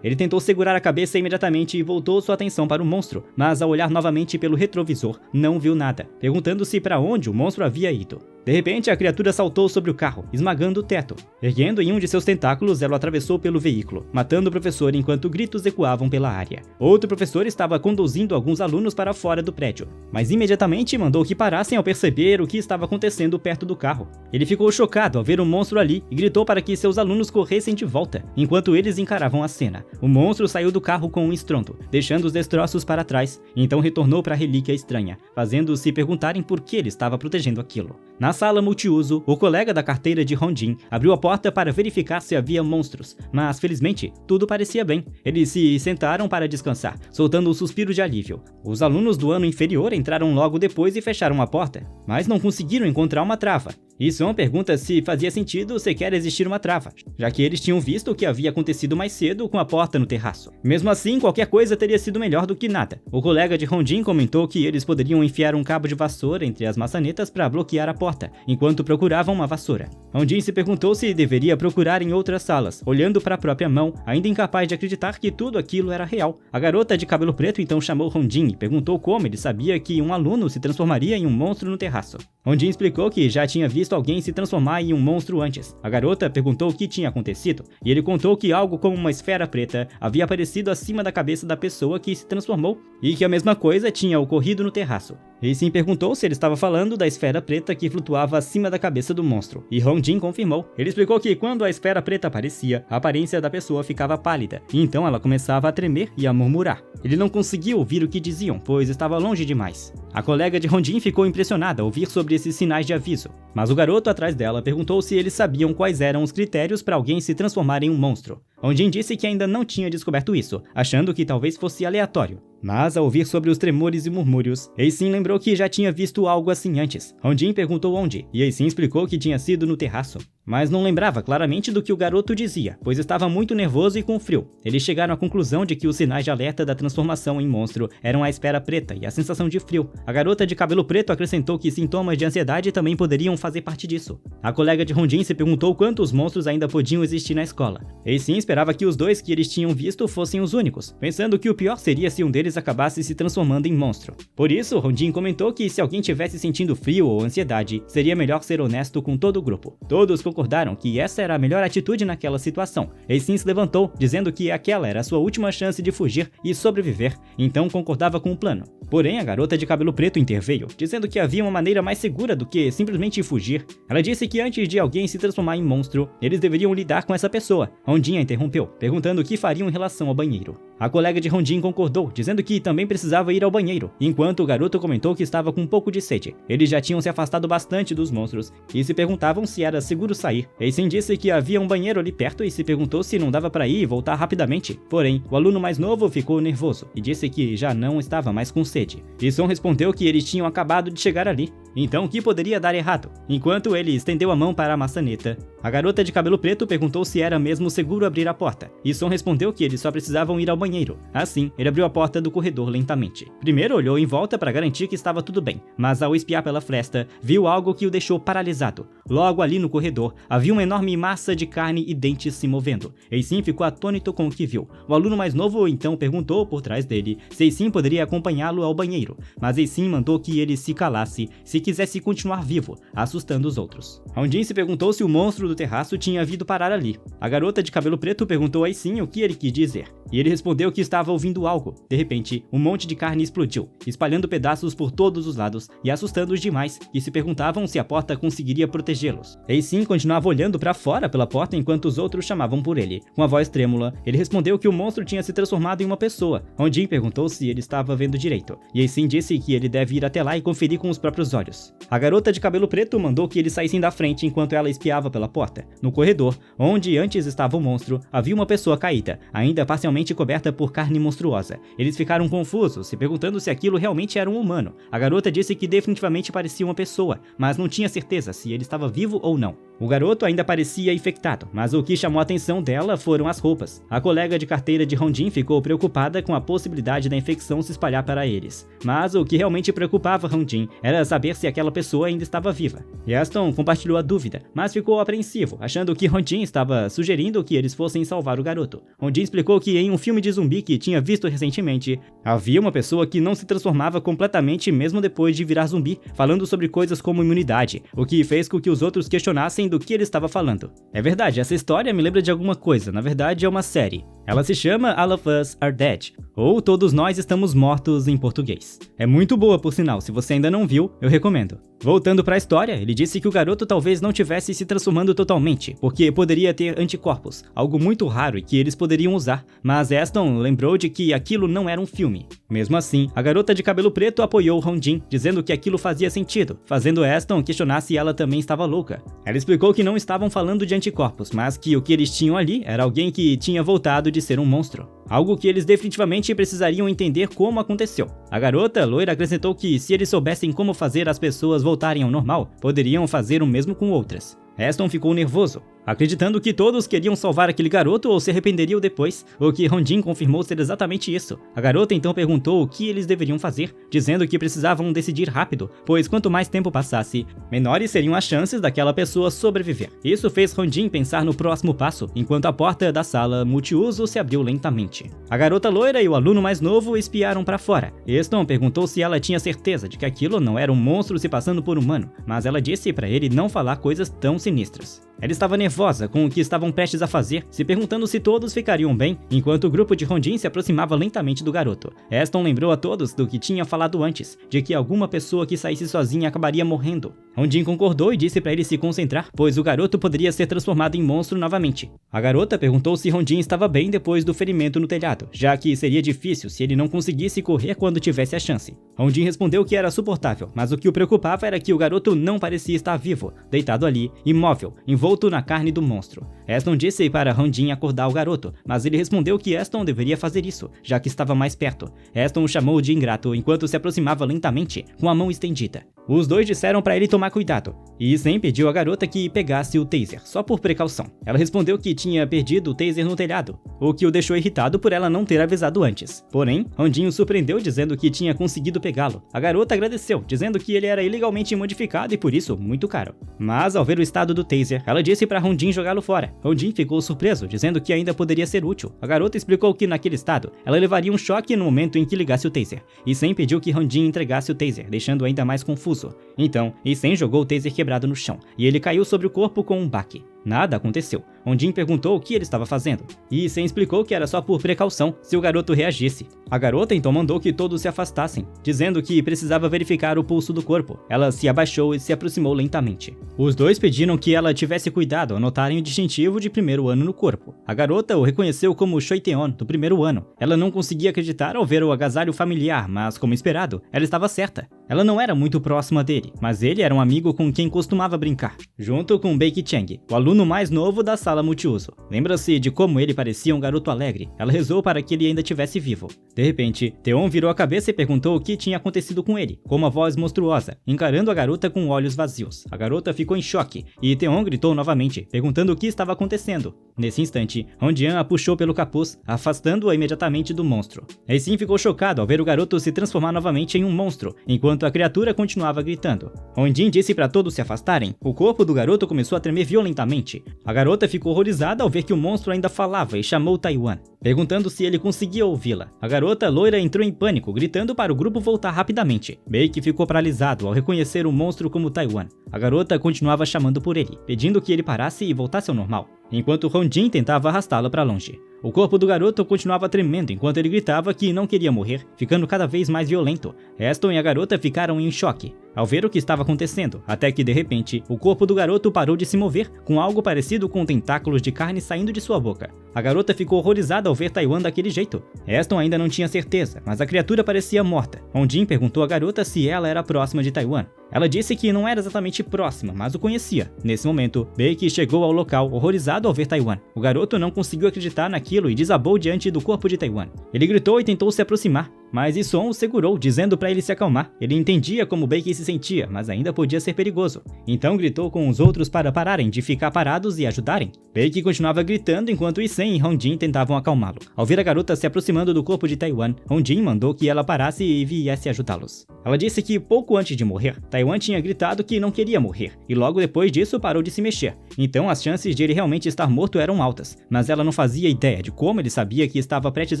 Ele tentou segurar a cabeça imediatamente e voltou sua atenção para o monstro, mas ao olhar novamente pelo retrovisor, não viu nada, perguntando-se para onde o monstro havia ido. De repente, a criatura saltou sobre o carro, esmagando o teto. Erguendo em um de seus tentáculos, ela o atravessou pelo veículo, matando o professor enquanto gritos ecoavam pela área. Outro professor estava conduzindo alguns alunos para fora do prédio, mas imediatamente mandou que parassem ao perceber o que estava acontecendo perto do carro. Ele ficou chocado ao ver o monstro ali e gritou para que seus alunos corressem de volta, enquanto eles encaravam a cena. O monstro saiu do carro com um estrondo, deixando os destroços para trás, e então retornou para a relíquia estranha, fazendo-os se perguntarem por que ele estava protegendo aquilo. Na sala multiuso, o colega da carteira de Hong-jin abriu a porta para verificar se havia monstros, mas felizmente tudo parecia bem. Eles se sentaram para descansar, soltando um suspiro de alívio. Os alunos do ano inferior entraram logo depois e fecharam a porta, mas não conseguiram encontrar uma trava. Son pergunta se fazia sentido sequer existir uma trava, já que eles tinham visto o que havia acontecido mais cedo com a porta no terraço. Mesmo assim, qualquer coisa teria sido melhor do que nada. O colega de Hong-jin comentou que eles poderiam enfiar um cabo de vassoura entre as maçanetas para bloquear a porta, enquanto procuravam uma vassoura. Hong-jin se perguntou se deveria procurar em outras salas, olhando para a própria mão, ainda incapaz de acreditar que tudo aquilo era real. A garota de cabelo preto então chamou Hong-jin e perguntou como ele sabia que um aluno se transformaria em um monstro no terraço. Hong-jin explicou que já tinha visto alguém se transformar em um monstro antes. A garota perguntou o que tinha acontecido, e ele contou que algo como uma esfera preta havia aparecido acima da cabeça da pessoa que se transformou, e que a mesma coisa tinha ocorrido no terraço. Sim perguntou se ele estava falando da esfera preta que flutuava acima da cabeça do monstro, e Hong-jin confirmou. Ele explicou que quando a esfera preta aparecia, a aparência da pessoa ficava pálida, e então ela começava a tremer e a murmurar. Ele não conseguiu ouvir o que diziam, pois estava longe demais. A colega de Hong-jin ficou impressionada ao ouvir sobre esses sinais de aviso, mas o garoto atrás dela perguntou se eles sabiam quais eram os critérios para alguém se transformar em um monstro. Hong-jin disse que ainda não tinha descoberto isso, achando que talvez fosse aleatório. Mas, ao ouvir sobre os tremores e murmúrios, Sin lembrou que já tinha visto algo assim antes. Hong-jin perguntou onde, e Sin explicou que tinha sido no terraço. Mas não lembrava claramente do que o garoto dizia, pois estava muito nervoso e com frio. Eles chegaram à conclusão de que os sinais de alerta da transformação em monstro eram a esfera preta e a sensação de frio. A garota de cabelo preto acrescentou que sintomas de ansiedade também poderiam fazer parte disso. A colega de Hong-jin se perguntou quantos monstros ainda podiam existir na escola. Sin esperava que os dois que eles tinham visto fossem os únicos, pensando que o pior seria se um deles acabasse se transformando em monstro. Por isso, Hong-jin comentou que se alguém tivesse sentindo frio ou ansiedade, seria melhor ser honesto com todo o grupo. Todos concordaram concordaram que essa era a melhor atitude naquela situação. Ei-Sin se levantou, dizendo que aquela era a sua última chance de fugir e sobreviver, então concordava com o plano. Porém, a garota de cabelo preto interveio, dizendo que havia uma maneira mais segura do que simplesmente fugir. Ela disse que antes de alguém se transformar em monstro, eles deveriam lidar com essa pessoa. Hondin a interrompeu, perguntando o que fariam em relação ao banheiro. A colega de Hondin concordou, dizendo que também precisava ir ao banheiro, enquanto o garoto comentou que estava com um pouco de sede. Eles já tinham se afastado bastante dos monstros e se perguntavam se era seguro sair. Ei-Sin disse que havia um banheiro ali perto e se perguntou se não dava para ir e voltar rapidamente. Porém, o aluno mais novo ficou nervoso e disse que já não estava mais com sede. Yi-Sun respondeu que eles tinham acabado de chegar ali, então o que poderia dar errado? Enquanto ele estendeu a mão para a maçaneta, a garota de cabelo preto perguntou se era mesmo seguro abrir a porta. Yi-Sun respondeu que eles só precisavam ir ao banheiro. Assim, ele abriu a porta do corredor lentamente. Primeiro olhou em volta para garantir que estava tudo bem, mas ao espiar pela fresta, viu algo que o deixou paralisado. Logo ali no corredor, havia uma enorme massa de carne e dentes se movendo. Ei-Sin ficou atônito com o que viu. O aluno mais novo então perguntou por trás dele se Ei-Sin poderia acompanhá-lo ao banheiro, mas Ei-Sin mandou que ele se calasse se quisesse continuar vivo, assustando os outros. Hondin se perguntou se o monstro do terraço tinha vindo parar ali. A garota de cabelo preto perguntou a Ei-Sin o que ele quis dizer, e ele respondeu que estava ouvindo algo. De repente, um monte de carne explodiu, espalhando pedaços por todos os lados e assustando-os demais, que se perguntavam se a porta conseguiria protegê-los. Ei-Sin continuava olhando para fora pela porta enquanto os outros chamavam por ele. Com a voz trêmula, ele respondeu que o monstro tinha se transformado em uma pessoa. Hondin perguntou se ele estava vendo direito, e Ei-Sin disse que ele deve ir até lá e conferir com os próprios olhos. A garota de cabelo preto mandou que eles saíssem da frente enquanto ela espiava pela porta. No corredor, onde antes estava o monstro, havia uma pessoa caída, ainda parcialmente coberta por carne monstruosa. Eles ficaram confusos, se perguntando se aquilo realmente era um humano. A garota disse que definitivamente parecia uma pessoa, mas não tinha certeza se ele estava vivo ou não. O garoto ainda parecia infectado, mas o que chamou a atenção dela foram as roupas. A colega de carteira de Hondin ficou preocupada com a possibilidade da infecção se espalhar para eles. Mas o que realmente preocupava Hondin era saber se aquela pessoa ainda estava viva. Aston compartilhou a dúvida, mas ficou apreensivo, achando que Hondin estava sugerindo que eles fossem salvar o garoto. Hondin explicou que em um filme de zumbi que tinha visto recentemente, havia uma pessoa que não se transformava completamente mesmo depois de virar zumbi, falando sobre coisas como imunidade, o que fez com que os outros questionassem do que ele estava falando. É verdade, essa história me lembra de alguma coisa, na verdade é uma série. Ela se chama All of Us Are Dead, ou Todos Nós Estamos Mortos em português. É muito boa, por sinal, se você ainda não viu, eu recomendo. Voltando para a história, ele disse que o garoto talvez não tivesse se transformando totalmente, porque poderia ter anticorpos, algo muito raro e que eles poderiam usar, mas Aston lembrou de que aquilo não era um filme. Mesmo assim, a garota de cabelo preto apoiou Hondin, dizendo que aquilo fazia sentido, fazendo Aston questionar se ela também estava louca. Ela explicou que não estavam falando de anticorpos, mas que o que eles tinham ali era alguém que tinha voltado de ser um monstro. Algo que eles definitivamente precisariam entender como aconteceu. A garota loira acrescentou que se eles soubessem como fazer as pessoas voltarem ao normal, poderiam fazer o mesmo com outras. Aston ficou nervoso, acreditando que todos queriam salvar aquele garoto ou se arrependeriam depois, o que Hondin confirmou ser exatamente isso. A garota então perguntou o que eles deveriam fazer, dizendo que precisavam decidir rápido, pois quanto mais tempo passasse, menores seriam as chances daquela pessoa sobreviver. Isso fez Hondin pensar no próximo passo, enquanto a porta da sala multiuso se abriu lentamente. A garota loira e o aluno mais novo espiaram para fora. Aston perguntou se ela tinha certeza de que aquilo não era um monstro se passando por humano, mas ela disse para ele não falar coisas tão sinistras. Ela estava nervosa com o que estavam prestes a fazer, se perguntando se todos ficariam bem, enquanto o grupo de Hondin se aproximava lentamente do garoto. Aston lembrou a todos do que tinha falado antes, de que alguma pessoa que saísse sozinha acabaria morrendo. Hondin concordou e disse para ele se concentrar, pois o garoto poderia ser transformado em monstro novamente. A garota perguntou se Hondin estava bem depois do ferimento no telhado, já que seria difícil se ele não conseguisse correr quando tivesse a chance. Hondin respondeu que era suportável, mas o que o preocupava era que o garoto não parecia estar vivo, deitado ali, imóvel, envolto na carne do monstro. Aston disse para Hondin acordar o garoto, mas ele respondeu que Aston deveria fazer isso, já que estava mais perto. Aston o chamou de ingrato enquanto se aproximava lentamente, com a mão estendida. Os dois disseram para ele tomar cuidado, e Isen pediu à garota que pegasse o taser, só por precaução. Ela respondeu que tinha perdido o taser no telhado, o que o deixou irritado por ela não ter avisado antes. Porém, Hondin o surpreendeu dizendo que tinha conseguido pegá-lo. A garota agradeceu, dizendo que ele era ilegalmente modificado e por isso muito caro. Mas ao ver o estado do taser, ela Ela disse para Hong-jin jogá-lo fora. Hong-jin ficou surpreso, dizendo que ainda poderia ser útil. A garota explicou que naquele estado, ela levaria um choque no momento em que ligasse o taser. Isen pediu que Hong-jin entregasse o taser, deixando ainda mais confuso. Então, Isen jogou o taser quebrado no chão, e ele caiu sobre o corpo com um baque. Nada aconteceu. Hong-jin perguntou o que ele estava fazendo, e Isen explicou que era só por precaução se o garoto reagisse. A garota então mandou que todos se afastassem, dizendo que precisava verificar o pulso do corpo. Ela se abaixou e se aproximou lentamente. Os dois pediram que ela tivesse cuidado ao notarem o distintivo de primeiro ano no corpo. A garota o reconheceu como Choi-tae-on, do primeiro ano. Ela não conseguia acreditar ao ver o agasalho familiar, mas, como esperado, ela estava certa. Ela não era muito próxima dele, mas ele era um amigo com quem costumava brincar, junto com Baek Chang, o aluno mais novo da sala multiuso. Lembra-se de como ele parecia um garoto alegre. Ela rezou para que ele ainda estivesse vivo. De repente, Tae-on virou a cabeça e perguntou o que tinha acontecido com ele, com uma voz monstruosa, encarando a garota com olhos vazios. A garota ficou em choque, e Tae-on gritou novamente, perguntando o que estava acontecendo. Nesse instante, Hong-jin a puxou pelo capuz, afastando-a imediatamente do monstro. Sim ficou chocado ao ver o garoto se transformar novamente em um monstro, enquanto a criatura continuava gritando. Hong-jin disse para todos se afastarem. O corpo do garoto começou a tremer violentamente. A garota ficou horrorizada ao ver que o monstro ainda falava e chamou Taiwan, perguntando se ele conseguia ouvi-la. A garota loira entrou em pânico, gritando para o grupo voltar rapidamente. Baek ficou paralisado ao reconhecer o monstro como Taiwan. A garota continuava chamando por ele, pedindo que ele parasse e voltasse ao normal, enquanto Hong-jin tentava arrastá-la para longe. O corpo do garoto continuava tremendo enquanto ele gritava que não queria morrer, ficando cada vez mais violento. Aston e a garota ficaram em choque ao ver o que estava acontecendo, até que de repente, o corpo do garoto parou de se mover, com algo parecido com tentáculos de carne saindo de sua boca. A garota ficou horrorizada ao ver Taiwan daquele jeito. Aston ainda não tinha certeza, mas a criatura parecia morta. Hong-jin perguntou à garota se ela era próxima de Taiwan. Ela disse que não era exatamente próxima, mas o conhecia. Nesse momento, Baek chegou ao local, horrorizado ao ver Taiwan. O garoto não conseguiu acreditar naquilo e desabou diante do corpo de Taiwan. Ele gritou e tentou se aproximar, mas Ison o segurou, dizendo para ele se acalmar. Ele entendia como Baek se sentia, mas ainda podia ser perigoso. Então gritou com os outros para pararem de ficar parados e ajudarem. Baek continuava gritando enquanto Isen e Hong-jin tentavam acalmá-lo. Ao ver a garota se aproximando do corpo de Taiwan, Hong-jin mandou que ela parasse e viesse ajudá-los. Ela disse que pouco antes de morrer, Taiwan tinha gritado que não queria morrer, e logo depois disso parou de se mexer. Então as chances de ele realmente estar morto eram altas, mas ela não fazia ideia de como ele sabia que estava prestes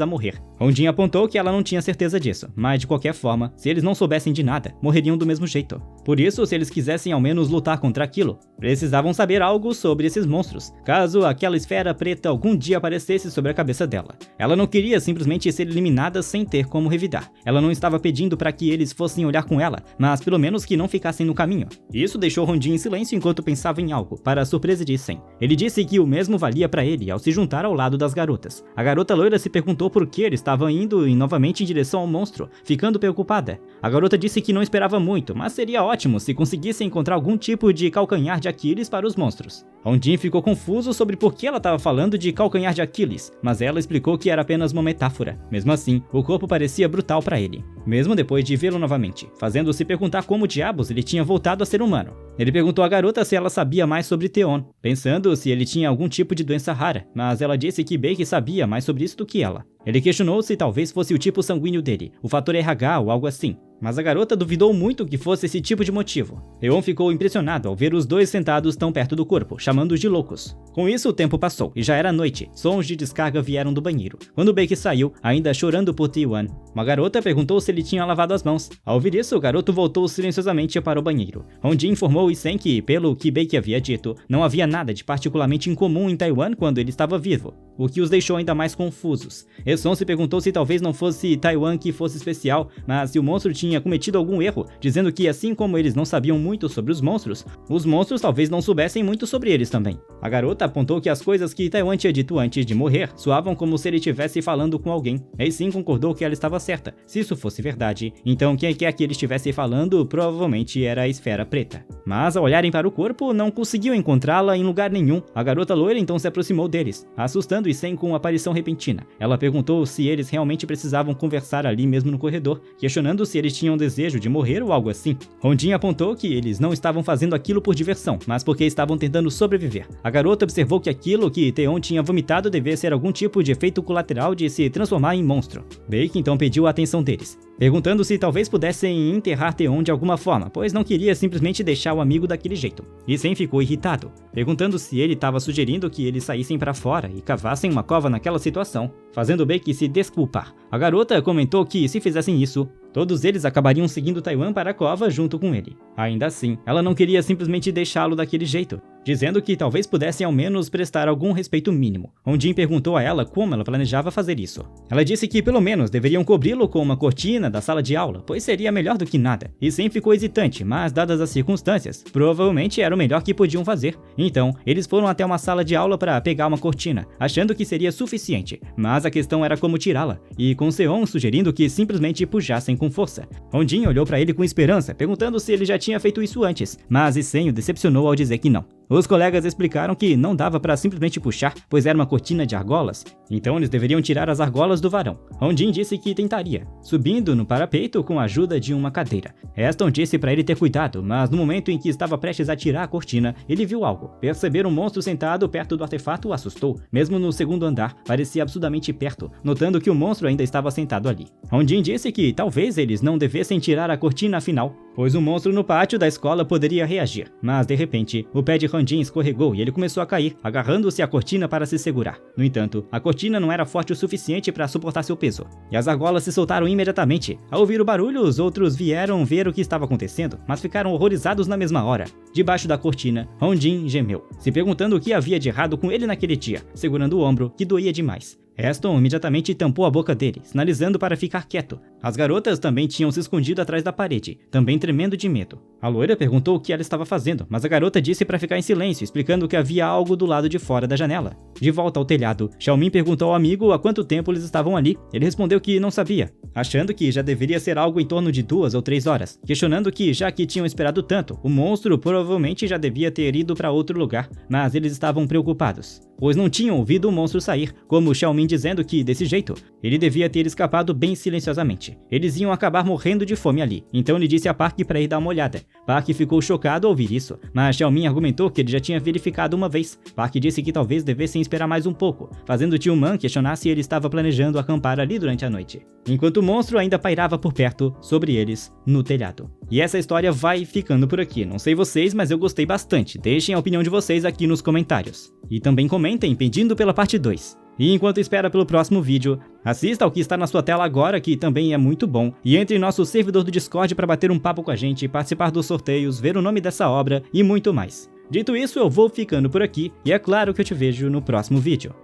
a morrer. Hong-jin apontou que ela não tinha certeza disso, mas de qualquer forma, se eles não soubessem de nada, morreriam do mesmo jeito. Por isso, se eles quisessem ao menos lutar contra aquilo, precisavam saber algo sobre esses monstros, caso aquela esfera preta algum dia aparecesse sobre a cabeça dela. Ela não queria simplesmente ser eliminada sem ter como revidar. Ela não estava pedindo para que eles fossem olhar com ela, mas pelo menos que não ficassem no caminho. Isso deixou Hong-jin em silêncio enquanto pensava em algo, para a surpresa de Isen. Ele disse que o mesmo valia para ele ao se juntar ao lado das garotas. A garota loira se perguntou por que ele estava indo novamente em direção ao monstro, ficando preocupada. A garota disse que não esperava muito, mas seria ótimo se conseguisse encontrar algum tipo de calcanhar de Aquiles para os monstros. Hong-jin ficou confuso sobre por que ela estava falando de calcanhar de Aquiles, mas ela explicou que era apenas uma metáfora. Mesmo assim, o corpo parecia brutal para ele, mesmo depois de vê-lo novamente, fazendo-se perguntar como diabos ele tinha voltado a ser humano. Ele perguntou à garota se ela sabia mais sobre Tae-on, pensando se ele tinha algum tipo de doença rara, mas ela disse que Baek sabia mais sobre isso do que ela. Ele questionou se talvez fosse o tipo sanguíneo dele, o fator RH ou algo assim, mas a garota duvidou muito que fosse esse tipo de motivo. Tae-on ficou impressionado ao ver os dois sentados tão perto do corpo, chamando-os de loucos. Com isso, o tempo passou, e já era noite. Sons de descarga vieram do banheiro. Quando Baek saiu, ainda chorando por Tae-on, uma garota perguntou se ele tinha lavado as mãos. Ao ouvir isso, o garoto voltou silenciosamente para o banheiro. Hong-jin informou Isen que, pelo que Baek havia dito, não havia nada de particularmente incomum em Taiwan quando ele estava vivo, o que os deixou ainda mais confusos. Eson se perguntou se talvez não fosse Taiwan que fosse especial, mas se o monstro tinha cometido algum erro, dizendo que assim como eles não sabiam muito sobre os monstros talvez não soubessem muito sobre eles também. A garota apontou que as coisas que Taiwan tinha dito antes de morrer soavam como se ele estivesse falando com alguém. Sim concordou que ela estava certa. Se isso fosse verdade, então quem quer que ele estivesse falando provavelmente era a esfera preta. Mas ao olharem para o corpo, não conseguiu encontrá-la em lugar nenhum. A garota loira então se aproximou deles, assustando Isen com uma aparição repentina. Ela perguntou se eles realmente precisavam conversar ali mesmo no corredor, questionando se eles tinham desejo de morrer ou algo assim. Hondin apontou que eles não estavam fazendo aquilo por diversão, mas porque estavam tentando sobreviver. A garota observou que aquilo que Taeon tinha vomitado devia ser algum tipo de efeito colateral de se transformar em monstro. Baek então pediu a atenção deles, perguntando se talvez pudessem enterrar Taeon de alguma forma, pois não queria simplesmente deixar o amigo daquele jeito. E Sen ficou irritado, perguntando se ele estava sugerindo que eles saíssem para fora e cavassem uma cova naquela situação, fazendo Baek se desculpar. A garota comentou que se fizessem isso, todos eles acabariam seguindo Taeon para a cova junto com ele. Ainda assim, ela não queria simplesmente deixá-lo daquele jeito, dizendo que talvez pudessem ao menos prestar algum respeito mínimo. Hondin perguntou a ela como ela planejava fazer isso. Ela disse que pelo menos deveriam cobri-lo com uma cortina da sala de aula, pois seria melhor do que nada. E Sen ficou hesitante, mas dadas as circunstâncias, provavelmente era o melhor que podiam fazer. Então, eles foram até uma sala de aula para pegar uma cortina, achando que seria suficiente, mas a questão era como tirá-la, e com Seon sugerindo que simplesmente puxassem com força. Hondin olhou para ele com esperança, perguntando se ele já tinha feito isso antes, mas Sen o decepcionou ao dizer que não. Os colegas explicaram que não dava para simplesmente puxar, pois era uma cortina de argolas, então eles deveriam tirar as argolas do varão. Hondin disse que tentaria, subindo no parapeito com a ajuda de uma cadeira. Aston disse para ele ter cuidado, mas no momento em que estava prestes a tirar a cortina, ele viu algo. Perceber um monstro sentado perto do artefato o assustou, mesmo no segundo andar, parecia absurdamente perto, notando que o monstro ainda estava sentado ali. Hondin disse que talvez eles não devessem tirar a cortina afinal, pois o monstro no pátio da escola poderia reagir, mas de repente, o pé de Hondin escorregou e ele começou a cair, agarrando-se à cortina para se segurar. No entanto, a cortina não era forte o suficiente para suportar seu peso, e as argolas se soltaram imediatamente. Ao ouvir o barulho, os outros vieram ver o que estava acontecendo, mas ficaram horrorizados na mesma hora. Debaixo da cortina, Hondin gemeu, se perguntando o que havia de errado com ele naquele dia, segurando o ombro, que doía demais. Aston imediatamente tampou a boca dele, sinalizando para ficar quieto. As garotas também tinham se escondido atrás da parede, também tremendo de medo. A loira perguntou o que ela estava fazendo, mas a garota disse para ficar em silêncio, explicando que havia algo do lado de fora da janela. De volta ao telhado, Xiaomin perguntou ao amigo há quanto tempo eles estavam ali. Ele respondeu que não sabia, achando que já deveria ser algo em torno de 2 ou 3 horas, questionando que, já que tinham esperado tanto, o monstro provavelmente já devia ter ido para outro lugar, mas eles estavam preocupados, pois não tinham ouvido o monstro sair, como Xiaomin dizendo que, desse jeito, ele devia ter escapado bem silenciosamente. Eles iam acabar morrendo de fome ali, então ele disse a Park para ir dar uma olhada. Park ficou chocado ao ouvir isso, mas Xiaomin argumentou que ele já tinha verificado uma vez. Park disse que talvez devessem esperar mais um pouco, fazendo Tio Man questionar se ele estava planejando acampar ali durante a noite, enquanto o monstro ainda pairava por perto, sobre eles, no telhado. E essa história vai ficando por aqui. Não sei vocês, mas eu gostei bastante. Deixem a opinião de vocês aqui nos comentários. E também comentem pedindo pela parte 2. E enquanto espera pelo próximo vídeo, assista ao que está na sua tela agora, que também é muito bom, e entre em nosso servidor do Discord para bater um papo com a gente, participar dos sorteios, ver o nome dessa obra e muito mais. Dito isso, eu vou ficando por aqui, e é claro que eu te vejo no próximo vídeo.